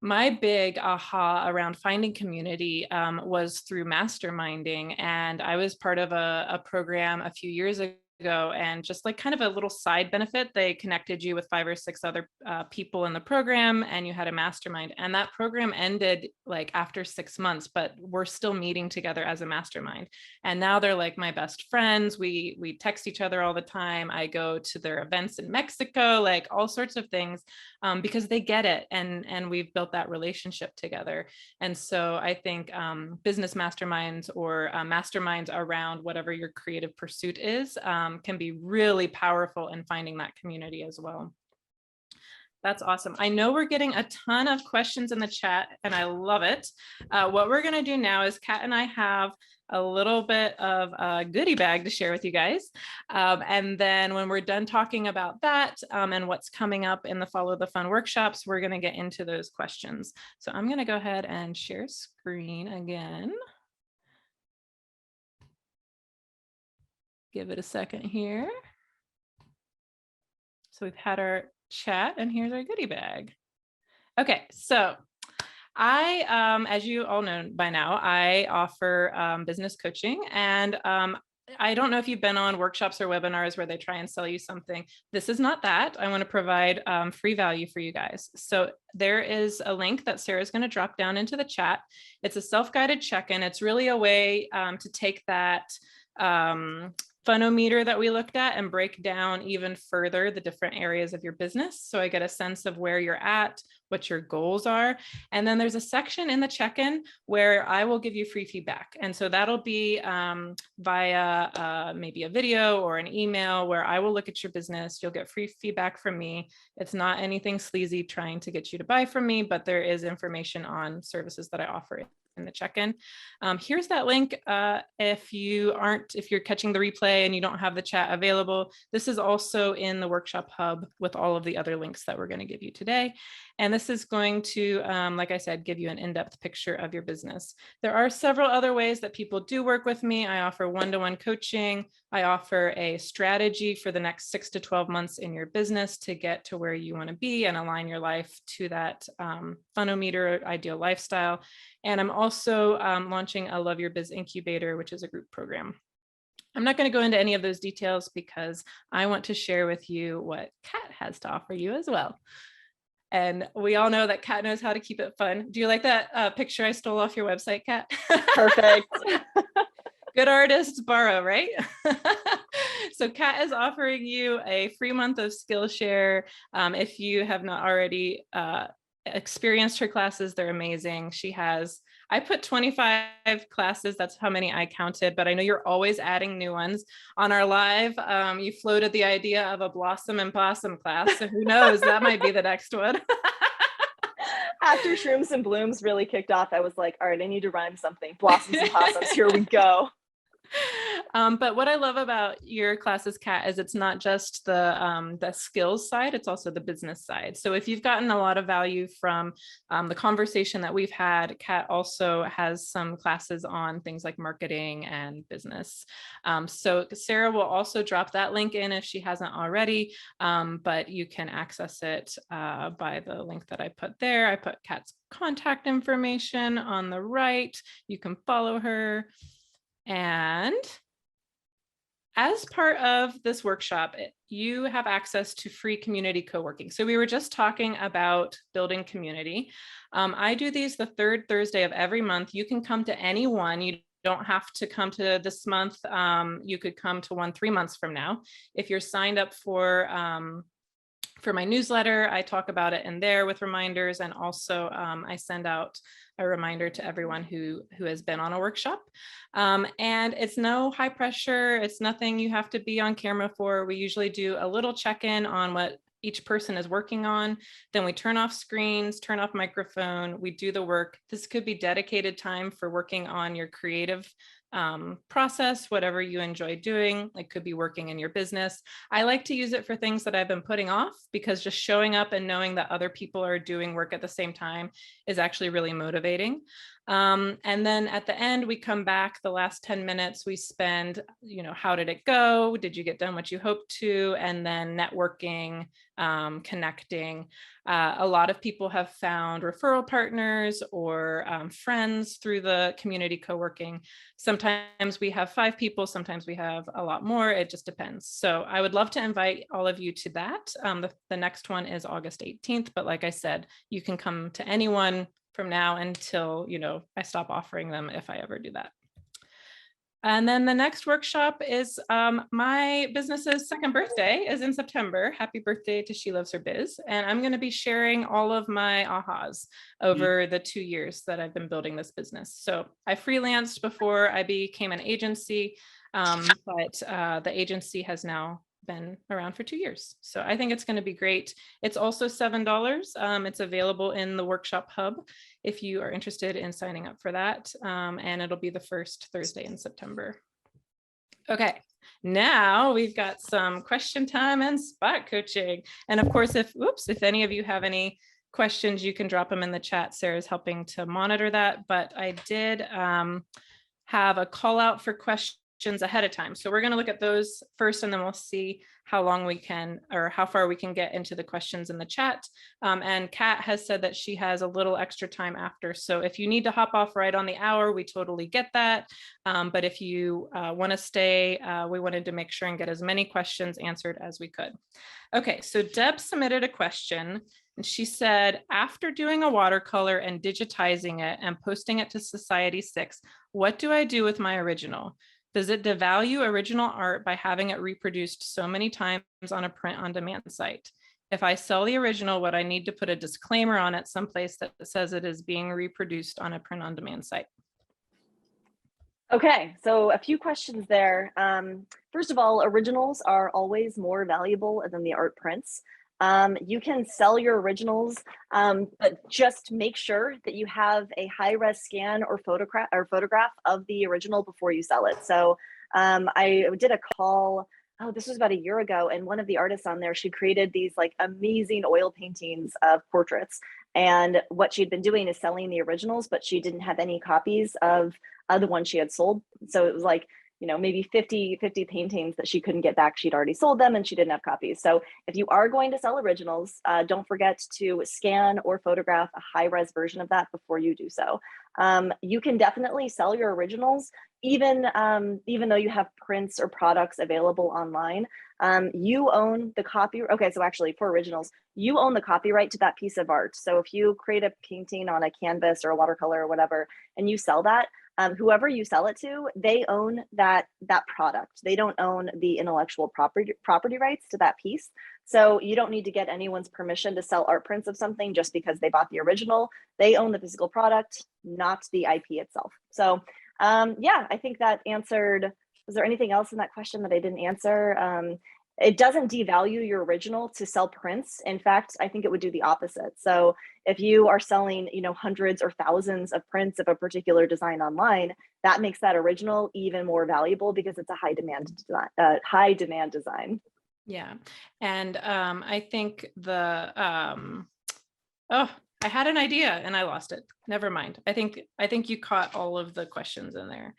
[SPEAKER 1] my big aha around finding community was through masterminding. And I was part of a program a few years ago, and just like kind of a little side benefit, they connected you with 5 or 6 other people in the program, and you had a mastermind. And that program ended like after 6 months, but we're still meeting together as a mastermind. And now they're like my best friends. We text each other all the time. I go to their events in Mexico, like all sorts of things, because they get it, and we've built that relationship together. And so I think business masterminds or masterminds around whatever your creative pursuit is can be really powerful in finding that community as well. That's awesome. I know we're getting a ton of questions in the chat, and I love it. What we're going to do now is Kat and I have a little bit of a goodie bag to share with you guys. And then when we're done talking about that and what's coming up in the Follow the Fun workshops, we're going to get into those questions. So I'm going to go ahead and share screen again. Give it a second here. So we've had our chat, and here's our goodie bag. Okay, so I, as you all know by now, I offer business coaching, and I don't know if you've been on workshops or webinars where they try and sell you something. This is not that. I want to provide free value for you guys. So there is a link that Sarah's going to drop down into the chat. It's a self-guided check-in. It's really a way to take that funometer that we looked at and break down even further the different areas of your business. So I get a sense of where you're at, what your goals are. And then there's a section in the check-in where I will give you free feedback. And so that'll be via maybe a video or an email where I will look at your business. You'll get free feedback from me. It's not anything sleazy trying to get you to buy from me, but there is information on services that I offer in the check-in. Here's that link. If you're catching the replay and you don't have the chat available, this is also in the workshop hub with all of the other links that we're going to give you today. And this is going to, like I said, give you an in-depth picture of your business. There are several other ways that people do work with me. I offer one-to-one coaching. I offer a strategy for the next 6 to 12 months in your business to get to where you want to be and align your life to that funometer ideal lifestyle. And I'm also launching a Love Your Biz Incubator, which is a group program. I'm not going to go into any of those details because I want to share with you what Kat has to offer you as well. And we all know that Kat knows how to keep it fun. Do you like that picture I stole off your website, Kat?
[SPEAKER 2] Perfect.
[SPEAKER 1] Good artists borrow, right? So Kat is offering you a free month of Skillshare. If you have not already experienced her classes, they're amazing. She has I put 25 classes. That's how many I counted, but I know you're always adding new ones. On our live, you floated the idea of a blossom and possum class. So who knows, that might be the next one.
[SPEAKER 2] After Shrooms and Blooms really kicked off, I was like, all right, I need to rhyme something. Blossoms and possums, here we go.
[SPEAKER 1] But what I love about your classes, Kat, is it's not just the skills side, it's also the business side. So if you've gotten a lot of value from the conversation that we've had, Kat also has some classes on things like marketing and business. So Sarah will also drop that link in if she hasn't already, but you can access it by the link that I put there. I put Kat's contact information on the right. You can follow her. And as part of this workshop, you have access to free community co-working. So we were just talking about building community. I do these the third Thursday of every month. You can come to any one. You don't have to come to this month. You could come to one 3 months from now. If you're signed up for my newsletter, I talk about it in there with reminders, and also I send out a reminder to everyone who has been on a workshop. And it's no high pressure. It's nothing you have to be on camera for. We usually do a little check-in on what each person is working on. Then we turn off screens, turn off microphone, we do the work. This could be dedicated time for working on your creative process, whatever you enjoy doing. It could be working in your business. I like to use it for things that I've been putting off, because just showing up and knowing that other people are doing work at the same time is actually really motivating. And then at the end, we come back, the last 10 minutes, we spend, how did it go? Did you get done what you hoped to? And then networking, connecting. A lot of people have found referral partners or friends through the community co-working. Sometimes we have 5 people, sometimes we have a lot more. It just depends. So I would love to invite all of you to that. The next one is August 18th, but like I said, you can come to anyone from now until, I stop offering them, if I ever do that. And then the next workshop is my business's second birthday is in September. Happy birthday to She Loves Her Biz. And I'm going to be sharing all of my ahas over the 2 years that I've been building this business. So I freelanced before I became an agency, but the agency has now been around for 2 years. So I think it's going to be great. It's also $7. It's available in the workshop hub if you are interested in signing up for that. And it'll be the first Thursday in September. Okay, now we've got some question time and spot coaching. And of course, if any of you have any questions, you can drop them in the chat. Sarah's helping to monitor that, but I did have a call out for questions ahead of time. So we're going to look at those first, and then we'll see how long we can, or how far we can get into the questions in the chat. And Kat has said that she has a little extra time after. So if you need to hop off right on the hour, we totally get that. But if you want to stay, we wanted to make sure and get as many questions answered as we could. Okay, so Deb submitted a question. And she said, after doing a watercolor and digitizing it and posting it to Society 6, what do I do with my original? Does it devalue original art by having it reproduced so many times on a print-on-demand site? If I sell the original, would I need to put a disclaimer on it someplace that says it is being reproduced on a print-on-demand site?
[SPEAKER 2] Okay, so a few questions there. First of all, originals are always more valuable than the art prints. You can sell your originals, but just make sure that you have a high-res scan or photograph of the original before you sell it. So I did a call, this was about a year ago, and one of the artists on there, she created these like amazing oil paintings of portraits. And what she'd been doing is selling the originals, but she didn't have any copies of the ones she had sold. So it was like, maybe 50 paintings that she couldn't get back. She'd already sold them and she didn't have copies. So if you are going to sell originals, don't forget to scan or photograph a high-res version of that before you do so. You can definitely sell your originals, even though you have prints or products available online. You own the copy. Okay, so actually for originals, you own the copyright to that piece of art. So if you create a painting on a canvas or a watercolor or whatever, and you sell that, whoever you sell it to, they own that product. They don't own the intellectual property rights to that piece. So you don't need to get anyone's permission to sell art prints of something just because they bought the original. They own the physical product, not the IP itself. So yeah, I think that answered. Was there anything else in that question that I didn't answer? It doesn't devalue your original to sell prints. In fact, I think it would do the opposite. So if you are selling, hundreds or thousands of prints of a particular design online, that makes that original even more valuable because it's a high demand design.
[SPEAKER 1] Yeah. And I think oh, I had an idea and I lost it. Never mind. I think you caught all of the questions in there.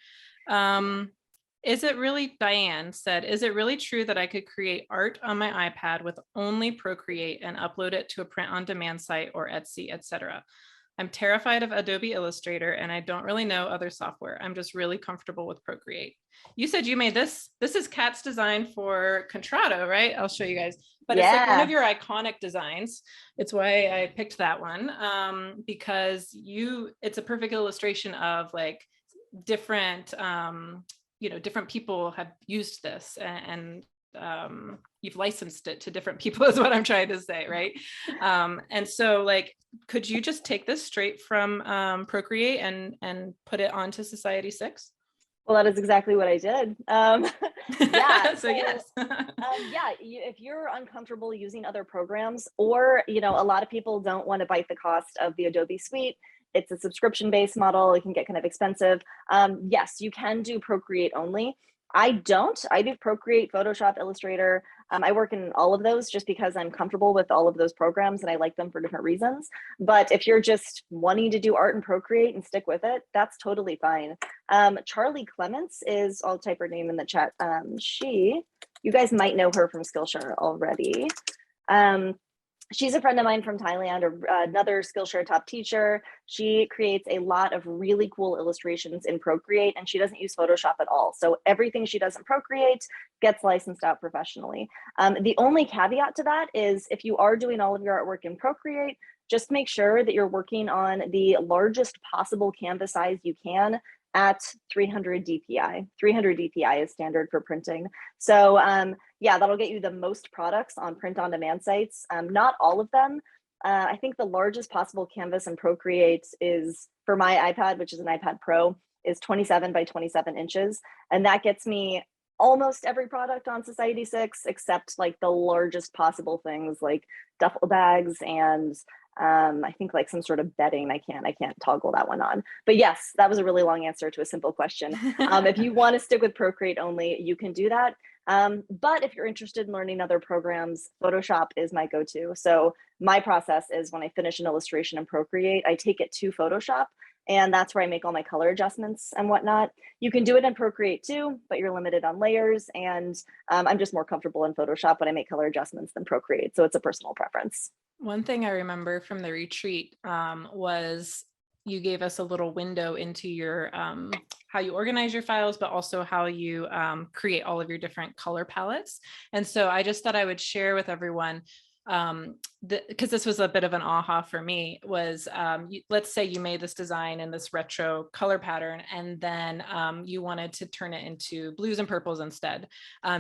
[SPEAKER 1] Diane said, is it really true that I could create art on my iPad with only Procreate and upload it to a print on demand site or Etsy, etc.? I'm terrified of Adobe Illustrator and I don't really know other software. I'm just really comfortable with Procreate. You said you made this. This is Kat's design for Contrato, right? I'll show you guys. But it's like one of your iconic designs. It's why I picked that one because it's a perfect illustration of like different different people have used this and you've licensed it to different people is what I'm trying to say, right? And so like, could you just take this straight from Procreate and put it onto Society 6?
[SPEAKER 2] Well, that is exactly what I did. Yeah.
[SPEAKER 1] So yes.
[SPEAKER 2] Yeah, if you're uncomfortable using other programs, or a lot of people don't want to bite the cost of the Adobe suite. It's a subscription-based model. It can get kind of expensive. Yes, you can do Procreate only. I don't. I do Procreate, Photoshop, Illustrator. I work in all of those just because I'm comfortable with all of those programs and I like them for different reasons. But if you're just wanting to do art in Procreate and stick with it, that's totally fine. Charlie Clements is, I'll type her name in the chat. You guys might know her from Skillshare already. She's a friend of mine from Thailand, another Skillshare top teacher. She creates a lot of really cool illustrations in Procreate, and she doesn't use Photoshop at all. So everything she does in Procreate gets licensed out professionally. The only caveat to that is if you are doing all of your artwork in Procreate, just make sure that you're working on the largest possible canvas size you can at 300 DPI. 300 DPI is standard for printing. So yeah, that'll get you the most products on print on demand sites. Not all of them. I think the largest possible canvas in Procreate is, for my iPad, which is an iPad Pro, is 27 by 27 inches. And that gets me almost every product on Society 6, except like the largest possible things like duffel bags and I think like some sort of bedding. I can't toggle that one on. But yes, that was a really long answer to a simple question. If you want to stick with Procreate only, you can do that. But if you're interested in learning other programs, Photoshop is my go-to. So my process is when I finish an illustration in Procreate, I take it to Photoshop, and that's where I make all my color adjustments and whatnot. You can do it in Procreate too, but you're limited on layers. And I'm just more comfortable in Photoshop when I make color adjustments than Procreate. So it's a personal preference.
[SPEAKER 1] One thing I remember from the retreat was you gave us a little window into your how you organize your files, but also how you create all of your different color palettes. And so I just thought I would share with everyone, because this was a bit of an aha for me, was let's say you made this design in this retro color pattern, and then you wanted to turn it into blues and purples instead.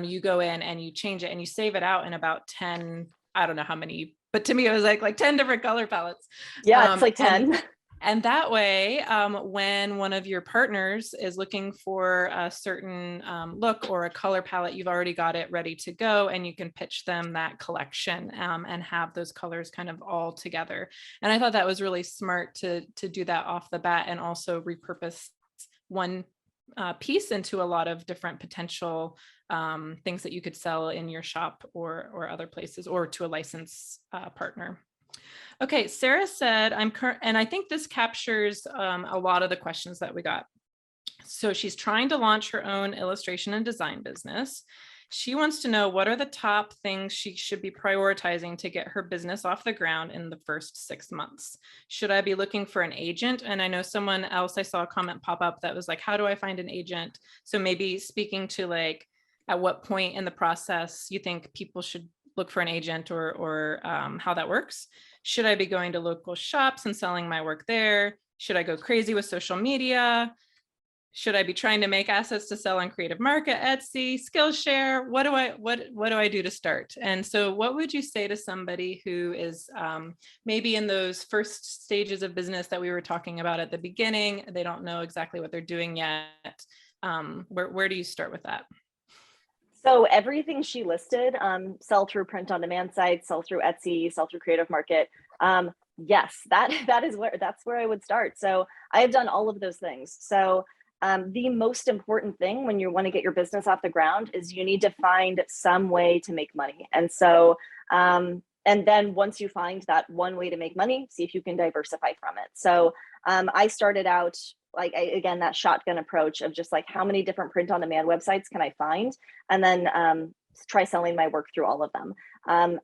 [SPEAKER 1] You go in and you change it and you save it out in about 10, I don't know how many, but to me it was like 10 different color palettes.
[SPEAKER 2] Yeah, it's like 10.
[SPEAKER 1] And that way, when one of your partners is looking for a certain look or a color palette, you've already got it ready to go, and you can pitch them that collection and have those colors kind of all together. And I thought that was really smart to do that off the bat, and also repurpose one piece into a lot of different potential things that you could sell in your shop or other places, or to a licensed partner. Okay, Sarah said, and I think this captures a lot of the questions that we got. So she's trying to launch her own illustration and design business. She wants to know, what are the top things she should be prioritizing to get her business off the ground in the first 6 months? Should I be looking for an agent? And I know someone else, I saw a comment pop up that was like, how do I find an agent? So maybe speaking to like, at what point in the process you think people should look for an agent, or how that works. Should I be going to local shops and selling my work there? Should I go crazy with social media? should I be trying to make assets to sell on Creative Market, Etsy, Skillshare? What do I do to start? And so what would you say to somebody who is maybe in those first stages of business that we were talking about at the beginning? They don't know exactly what they're doing yet. Where do you start with that?
[SPEAKER 2] So everything she listed, sell through print on demand sites, sell through Etsy, sell through Creative Market. Yes, that's where I would start. So I have done all of those things. So the most important thing when you want to get your business off the ground is you need to find some way to make money. And so, and then once you find that one way to make money, see if you can diversify from it. So I started out like, again, that shotgun approach of just like, how many different print on demand websites can I find? And then try selling my work through all of them.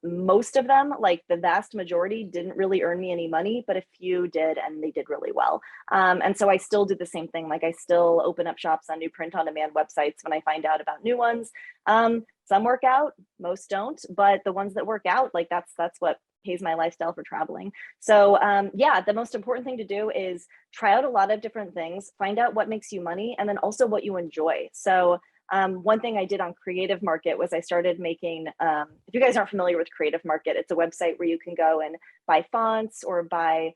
[SPEAKER 2] Most of them, like the vast majority, didn't really earn me any money, but a few did, and they did really well. And so I still do the same thing. Like I still open up shops on new print on demand websites when I find out about new ones. Some work out, most don't, but the ones that work out, like that's what pays my lifestyle for traveling. So yeah, the most important thing to do is try out a lot of different things, find out what makes you money, and then also what you enjoy. So one thing I did on Creative Market was I started making, if you guys aren't familiar with Creative Market, it's a website where you can go and buy fonts or buy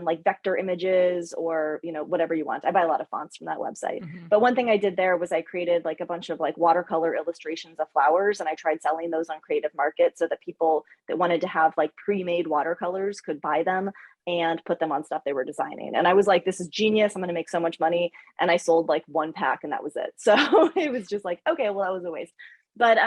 [SPEAKER 2] like vector images or, you know, whatever you want. I buy a lot of fonts from that website.
[SPEAKER 1] Mm-hmm.
[SPEAKER 2] But one thing I did there was I created like a bunch of like watercolor illustrations of flowers, and I tried selling those on Creative Market so that people that wanted to have like pre-made watercolors could buy them and put them on stuff they were designing. And I was like, this is genius. I'm going to make so much money. And I sold like one pack and that was it. So it was just like, okay, well, that was a waste. But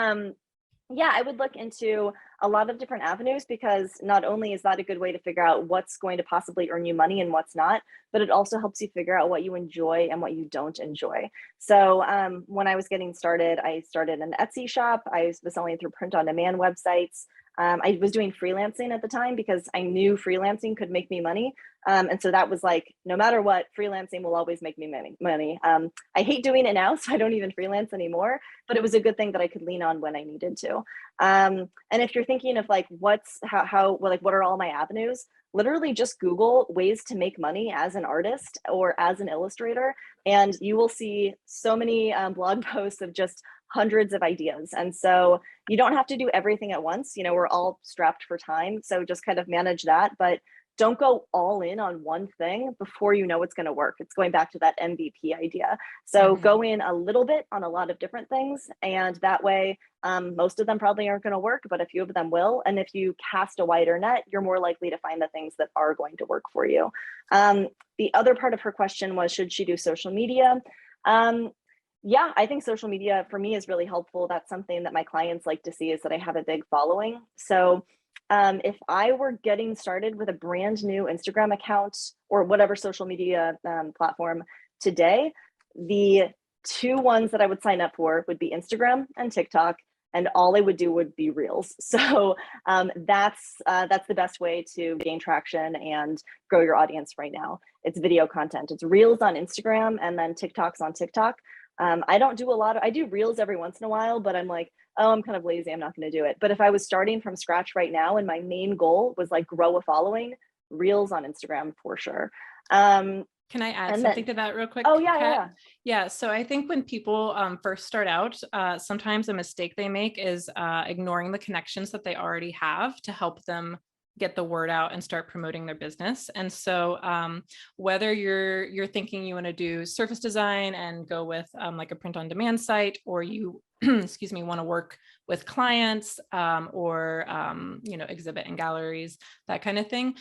[SPEAKER 2] yeah, I would look into a lot of different avenues, because not only is that a good way to figure out what's going to possibly earn you money and what's not, but it also helps you figure out what you enjoy and what you don't enjoy. So when I was getting started, I started an Etsy shop. I was selling through print on demand websites. I was doing freelancing at the time because I knew freelancing could make me money. And so that was like, no matter what, freelancing will always make me money. I hate doing it now, so I don't even freelance anymore, but it was a good thing that I could lean on when I needed to. And if you're thinking of like, what are all my avenues? Literally just Google ways to make money as an artist or as an illustrator, and you will see so many blog posts of just hundreds of ideas. And so you don't have to do everything at once. You know, we're all strapped for time, so just kind of manage that, but don't go all in on one thing before you know it's going to work. It's going back to that MVP idea. So go in a little bit on a lot of different things, and that way most of them probably aren't going to work, but a few of them will. And if you cast a wider net, you're more likely to find the things that are going to work for you. The other part of her question was, should she do social media? Yeah, I think social media for me is really helpful. That's something that my clients like to see, is that I have a big following. So if I were getting started with a brand new Instagram account or whatever social media platform today, the two ones that I would sign up for would be Instagram and TikTok, and all I would do would be Reels. So that's the best way to gain traction and grow your audience right now. It's video content. It's Reels on Instagram and then TikToks on TikTok. I don't do I do Reels every once in a while, but I'm like, oh, I'm kind of lazy, I'm not going to do it. But if I was starting from scratch right now and my main goal was like grow a following, Reels on Instagram for sure.
[SPEAKER 1] Can I add something to that real quick?
[SPEAKER 2] Oh yeah,
[SPEAKER 1] yeah. So I think when people first start out, sometimes a mistake they make is ignoring the connections that they already have to help them get the word out and start promoting their business. And so whether you're thinking you want to do surface design and go with like a print on demand site, or you excuse me, want to work with clients or you know, exhibit in galleries, that kind of thing,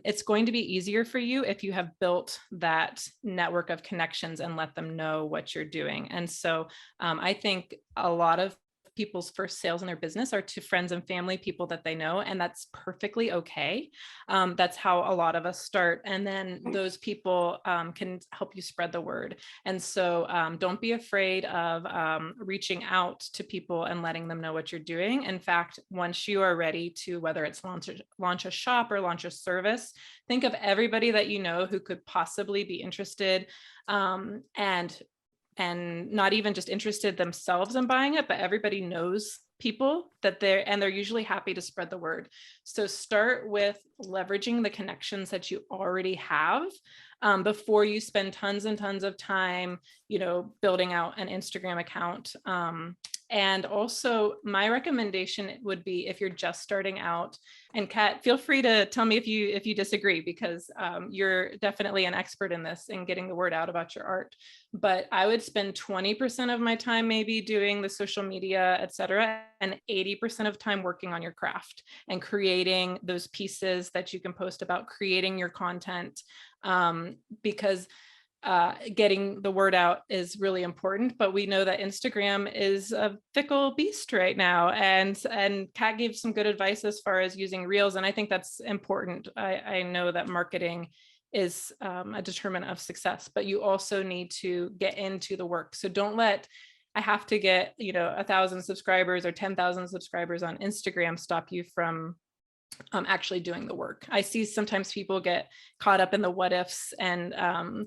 [SPEAKER 1] it's going to be easier for you if you have built that network of connections and let them know what you're doing. And so I think a lot of people's first sales in their business are to friends and family, people that they know, and that's perfectly okay. That's how a lot of us start, and then those people can help you spread the word. And so don't be afraid of reaching out to people and letting them know what you're doing. In fact, once you are ready to, whether it's launch a shop or launch a service, think of everybody that you know who could possibly be interested, and not even just interested themselves in buying it, but everybody knows people that they're usually happy to spread the word. So start with leveraging the connections that you already have, before you spend tons and tons of time, building out an Instagram account. And also my recommendation would be, if you're just starting out, and Kat, feel free to tell me if you disagree, because you're definitely an expert in this and getting the word out about your art. But I would spend 20% of my time maybe doing the social media, et cetera, and 80% of time working on your craft and creating those pieces that you can post about, creating your content, because getting the word out is really important. But we know that Instagram is a fickle beast right now, and Kat gave some good advice as far as using reels, and I think that's important. I know that marketing is a determinant of success, but you also need to get into the work. So don't let I have to get 1,000 subscribers or 10,000 subscribers on Instagram stop you from actually doing the work. I see sometimes people get caught up in the what ifs, and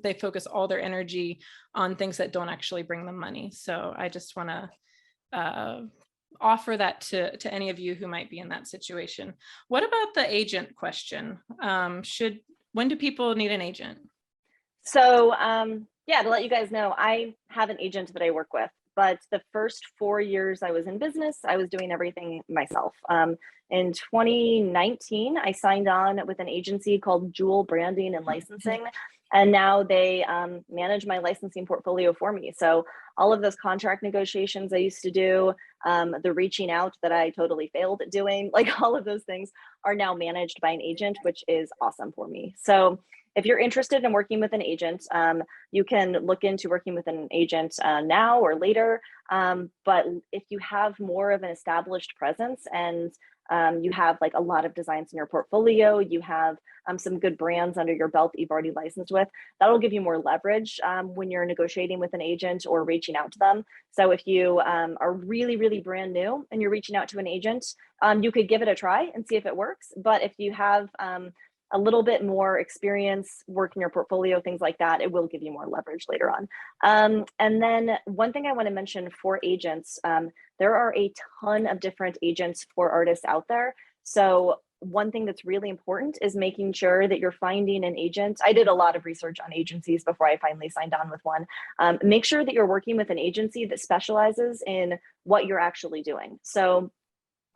[SPEAKER 1] they focus all their energy on things that don't actually bring them money. So I just want to offer that to any of you who might be in that situation. What about the agent question? When do people need an agent?
[SPEAKER 2] So yeah, to let you guys know, I have an agent that I work with, but the first 4 years I was in business, I was doing everything myself. In 2019, I signed on with an agency called Jewel Branding and Licensing, and now they manage my licensing portfolio for me. So all of those contract negotiations I used to do, the reaching out that I totally failed at doing, like all of those things are now managed by an agent, which is awesome for me. So if you're interested in working with an agent, you can look into working with an agent now or later. But if you have more of an established presence and you have like a lot of designs in your portfolio, you have some good brands under your belt that you've already licensed with, that'll give you more leverage when you're negotiating with an agent or reaching out to them. So if you are really, really brand new and you're reaching out to an agent, you could give it a try and see if it works. But if you have a little bit more experience working your portfolio, things like that, it will give you more leverage later on. And then one thing I want to mention for agents, there are a ton of different agents for artists out there. So one thing that's really important is making sure that you're finding an agent. I did a lot of research on agencies before I finally signed on with one. Make sure that you're working with an agency that specializes in what you're actually doing. So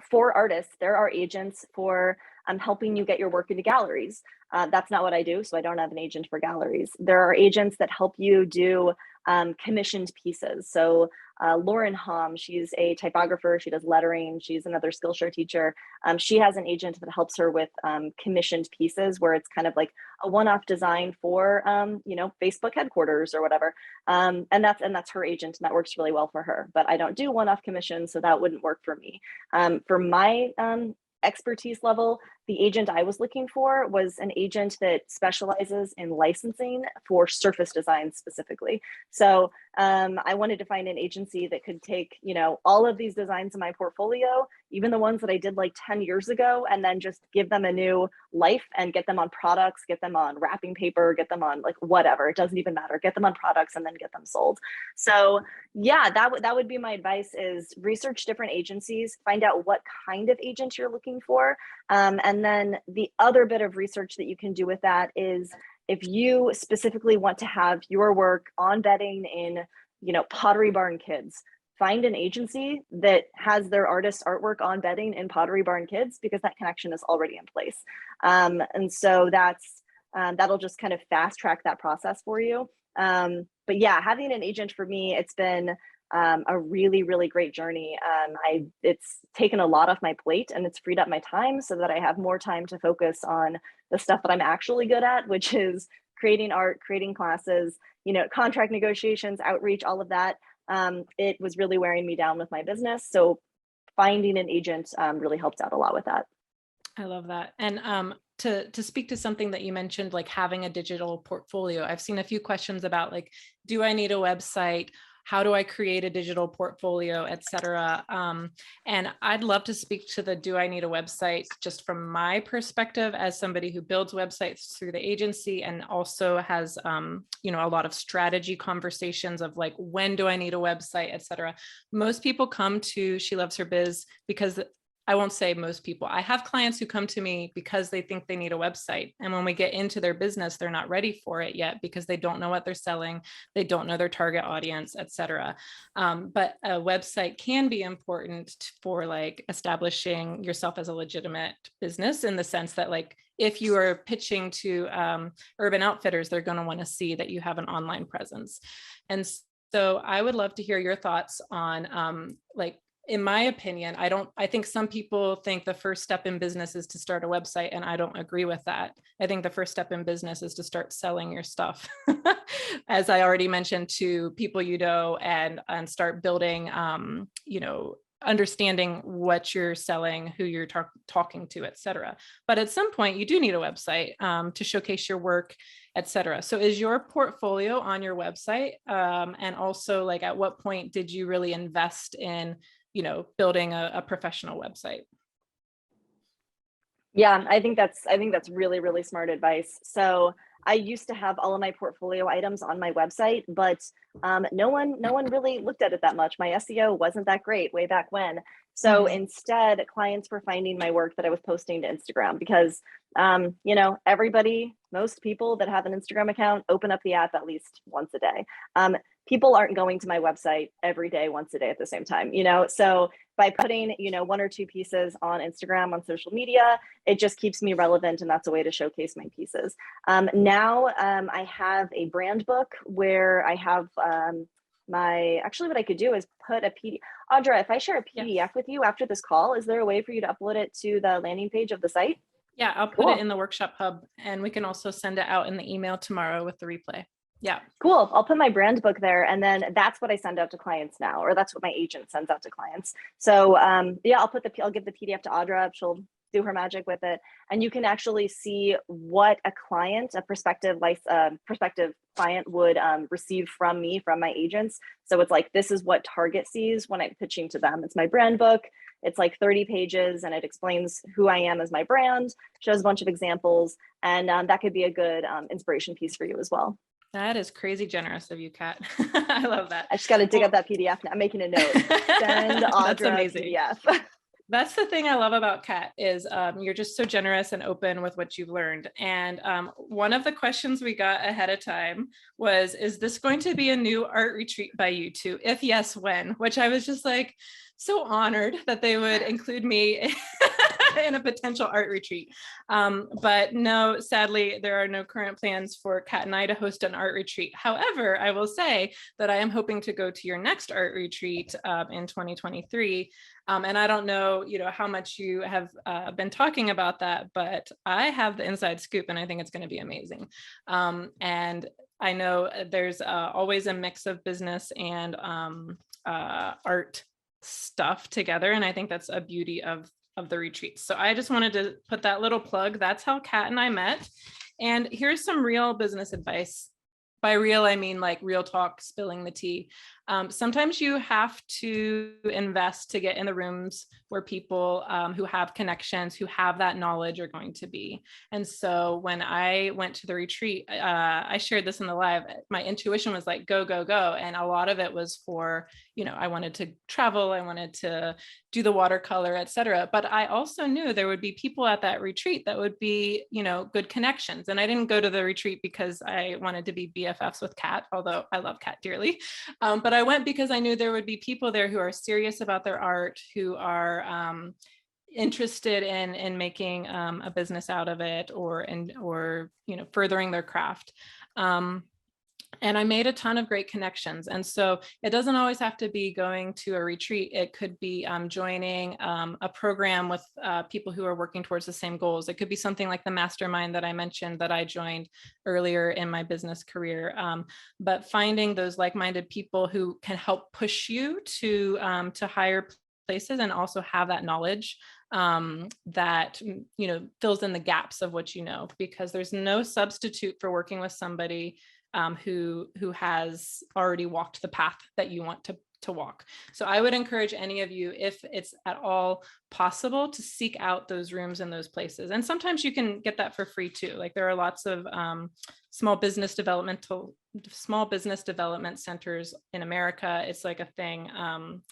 [SPEAKER 2] for artists, there are agents for helping you get your work into galleries. That's not what I do, so I don't have an agent for galleries. There are agents that help you do commissioned pieces. So Lauren Hom, she's a typographer, she does lettering, she's another Skillshare teacher. She has an agent that helps her with commissioned pieces where it's kind of like a one-off design for Facebook headquarters or whatever. And that's her agent, and that works really well for her. But I don't do one-off commissions, so that wouldn't work for me. For my expertise level, the agent I was looking for was an agent that specializes in licensing for surface design specifically. So I wanted to find an agency that could take, all of these designs in my portfolio, even the ones that I did like 10 years ago, and then just give them a new life and get them on products, get them on wrapping paper, get them on like whatever, it doesn't even matter, get them on products and then get them sold. So yeah, that would be my advice, is research different agencies, find out what kind of agent you're looking for. And then the other bit of research that you can do with that is, if you specifically want to have your work on bedding in, Pottery Barn Kids, find an agency that has their artist artwork on bedding in Pottery Barn Kids, because that connection is already in place. And so that'll just kind of fast track that process for you. But yeah, having an agent for me, it's been a really, really great journey. It's taken a lot off my plate, and it's freed up my time so that I have more time to focus on the stuff that I'm actually good at, which is creating art, creating classes, contract negotiations, outreach, all of that. It was really wearing me down with my business. So finding an agent really helps out a lot with that.
[SPEAKER 1] I love that. And to speak to something that you mentioned, like having a digital portfolio, I've seen a few questions about like, do I need a website? How do I create a digital portfolio, et cetera? And I'd love to speak to the do I need a website just from my perspective as somebody who builds websites through the agency and also has, a lot of strategy conversations of like, when do I need a website, et cetera. Most people come to She Loves Her Biz because I won't say most people. I have clients who come to me because they think they need a website. And when we get into their business, they're not ready for it yet because they don't know what they're selling. They don't know their target audience, et cetera. But a website can be important for like establishing yourself as a legitimate business, in the sense that like, if you are pitching to Urban Outfitters, they're going to want to see that you have an online presence. And so I would love to hear your thoughts on like, in my opinion, I think some people think the first step in business is to start a website, and I don't agree with that. I think the first step in business is to start selling your stuff, as I already mentioned, to people you know, and start building, you know, understanding what you're selling, who you're talking to, et cetera. But at some point you do need a website to showcase your work, et cetera. So is your portfolio on your website? And also, like, at what point did you really invest in, you know, building a professional website?
[SPEAKER 2] Yeah, I think that's really, really smart advice. So I used to have all of my portfolio items on my website, but no one really looked at it that much. My SEO wasn't that great way back when. So instead, clients were finding my work that I was posting to Instagram, because you know, most people that have an Instagram account open up the app at least once a day. People aren't going to my website every day, once a day at the same time, you know? So by putting, you know, 1 or 2 pieces on Instagram, on social media, it just keeps me relevant, and that's a way to showcase my pieces. Now I have a brand book where I have actually what I could do is put a PDF. Audra, if I share a PDF with you after this call, is there a way for you to upload it to the landing page of the site?
[SPEAKER 1] Yeah, I'll put it in the workshop hub, and we can also send it out in the email tomorrow with the replay. Yeah.
[SPEAKER 2] Cool. I'll put my brand book there, and then that's what I send out to clients now, or that's what my agent sends out to clients. So yeah, I'll give the PDF to Audra. She'll do her magic with it, and you can actually see what a prospective client would receive from me, from my agents. So it's like, this is what Target sees when I'm pitching to them. It's my brand book. It's like 30 pages, and it explains who I am as my brand, shows a bunch of examples, and that could be a good inspiration piece for you as well.
[SPEAKER 1] That is crazy generous of you, Kat. I love that.
[SPEAKER 2] I just got to dig up that PDF now. I'm making a note. Send Audra PDF.
[SPEAKER 1] That's the thing I love about Kat, is you're just so generous and open with what you've learned. And one of the questions we got ahead of time was, is this going to be a new art retreat by you two? If yes, when? Which I was just like, so honored that they would include me in a potential art retreat. But no, sadly, there are no current plans for Kat and I to host an art retreat. However, I will say that I am hoping to go to your next art retreat in 2023. And I don't know, you know, how much you have been talking about that, but I have the inside scoop, and I think it's going to be amazing. And I know there's always a mix of business and art stuff together, and I think that's a beauty of the retreats. So I just wanted to put that little plug. That's how Kat and I met. And here's some real business advice. By real, I mean like real talk, spilling the tea. Sometimes you have to invest to get in the rooms where people who have connections, who have that knowledge, are going to be. And so when I went to the retreat, I shared this in the live, my intuition was like, go, go, go. And a lot of it was for, you know, I wanted to travel, I wanted to do the watercolor, et cetera. But I also knew there would be people at that retreat that would be, you know, good connections. And I didn't go to the retreat because I wanted to be BFFs with Kat, although I love Kat dearly. But I went because I knew there would be people there who are serious about their art, who are interested in making a business out of it, or you know, furthering their craft. And I made a ton of great connections. And so it doesn't always have to be going to a retreat. It could be joining a program with people who are working towards the same goals. It could be something like the mastermind that I mentioned that I joined earlier in my business career. But finding those like-minded people who can help push you to higher places, and also have that knowledge that, you know, fills in the gaps of what you know, because there's no substitute for working with somebody who has already walked the path that you want to walk. So I would encourage any of you, if it's at all possible, to seek out those rooms in those places. And sometimes you can get that for free too. Like there are lots of small business development centers in America. It's like a thing.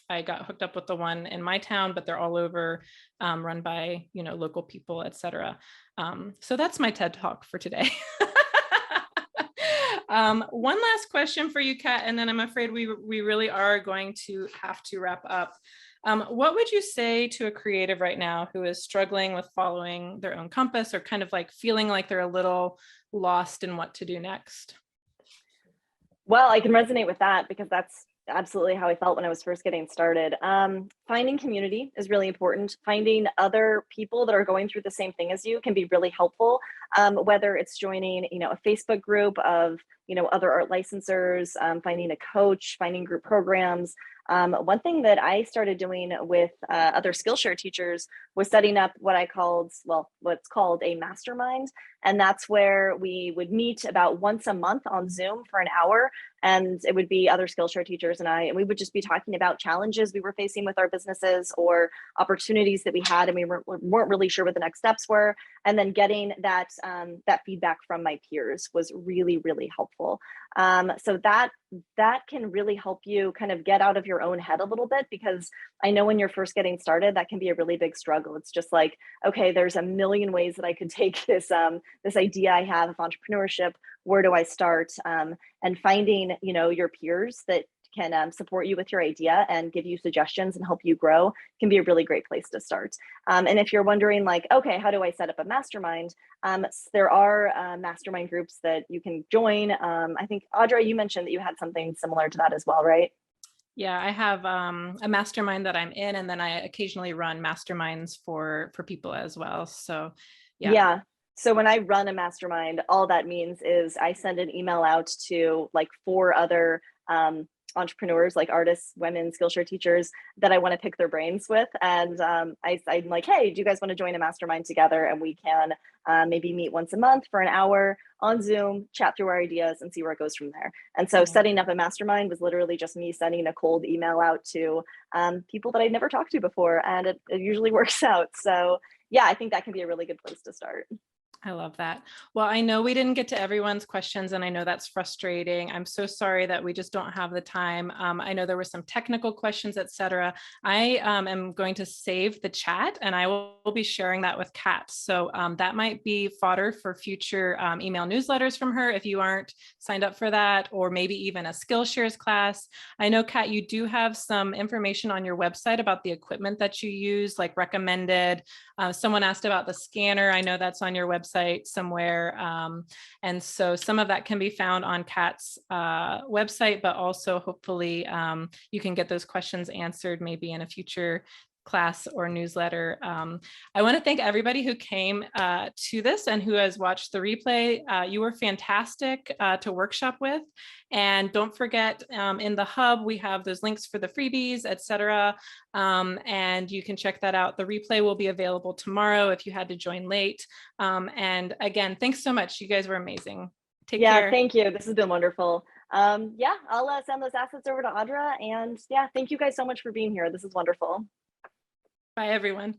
[SPEAKER 1] I got hooked up with the one in my town, but they're all over, run by, you know, local people, etc. So that's my TED Talk for today. One last question for you, Kat, and then I'm afraid we really are going to have to wrap up. What would you say to a creative right now who is struggling with following their own compass, or kind of like feeling like they're a little lost in what to do next?
[SPEAKER 2] Well, I can resonate with that because that's absolutely how I felt when I was first getting started. Finding community is really important. Finding other people that are going through the same thing as you can be really helpful. Whether it's joining, you know, a Facebook group of, you know, other art licensors, finding a coach, finding group programs. One thing that I started doing with other Skillshare teachers was setting up what's called a mastermind. And that's where we would meet about once a month on Zoom for an hour. And it would be other Skillshare teachers and I, and we would just be talking about challenges we were facing with our businesses or opportunities that we had, and we weren't really sure what the next steps were. And then getting that feedback from my peers was really, really helpful. So that can really help you kind of get out of your own head a little bit, because I know when you're first getting started, that can be a really big struggle. It's just like, okay, there's a million ways that I could take this idea I have of entrepreneurship. Where do I start? And finding, you know, your peers that can support you with your idea and give you suggestions and help you grow can be a really great place to start. And if you're wondering like, okay, how do I set up a mastermind? There are mastermind groups that you can join. I think, Audra, you mentioned that you had something similar to that as well, right?
[SPEAKER 1] Yeah, I have a mastermind that I'm in, and then I occasionally run masterminds for people as well. So yeah.
[SPEAKER 2] So when I run a mastermind, all that means is I send an email out to like 4 other entrepreneurs, like artists, women, Skillshare teachers that I want to pick their brains with. And I'm like, hey, do you guys want to join a mastermind together? And we can maybe meet once a month for an hour on Zoom, chat through our ideas and see where it goes from there. And so setting up a mastermind was literally just me sending a cold email out to people that I'd never talked to before. And it usually works out. So yeah, I think that can be a really good place to start.
[SPEAKER 1] I love that. Well, I know we didn't get to everyone's questions, and I know that's frustrating. I'm so sorry that we just don't have the time. I know there were some technical questions, etc. I am going to save the chat, and I will be sharing that with Kat. So that might be fodder for future email newsletters from her if you aren't signed up for that, or maybe even a Skillshares class. I know, Kat, you do have some information on your website about the equipment that you use, like recommended. Someone asked about the scanner. I know that's on your website somewhere. And so some of that can be found on Kat's website, but also hopefully you can get those questions answered maybe in a future class or newsletter. I want to thank everybody who came to this and who has watched the replay. You were fantastic to workshop with. And don't forget, in the hub, we have those links for the freebies, etc. And you can check that out. The replay will be available tomorrow if you had to join late. And again, thanks so much. You guys were amazing. Take care.
[SPEAKER 2] Yeah, thank you. This has been wonderful. Yeah, I'll send those assets over to Audra. And yeah, thank you guys so much for being here. This is wonderful.
[SPEAKER 1] Bye, everyone.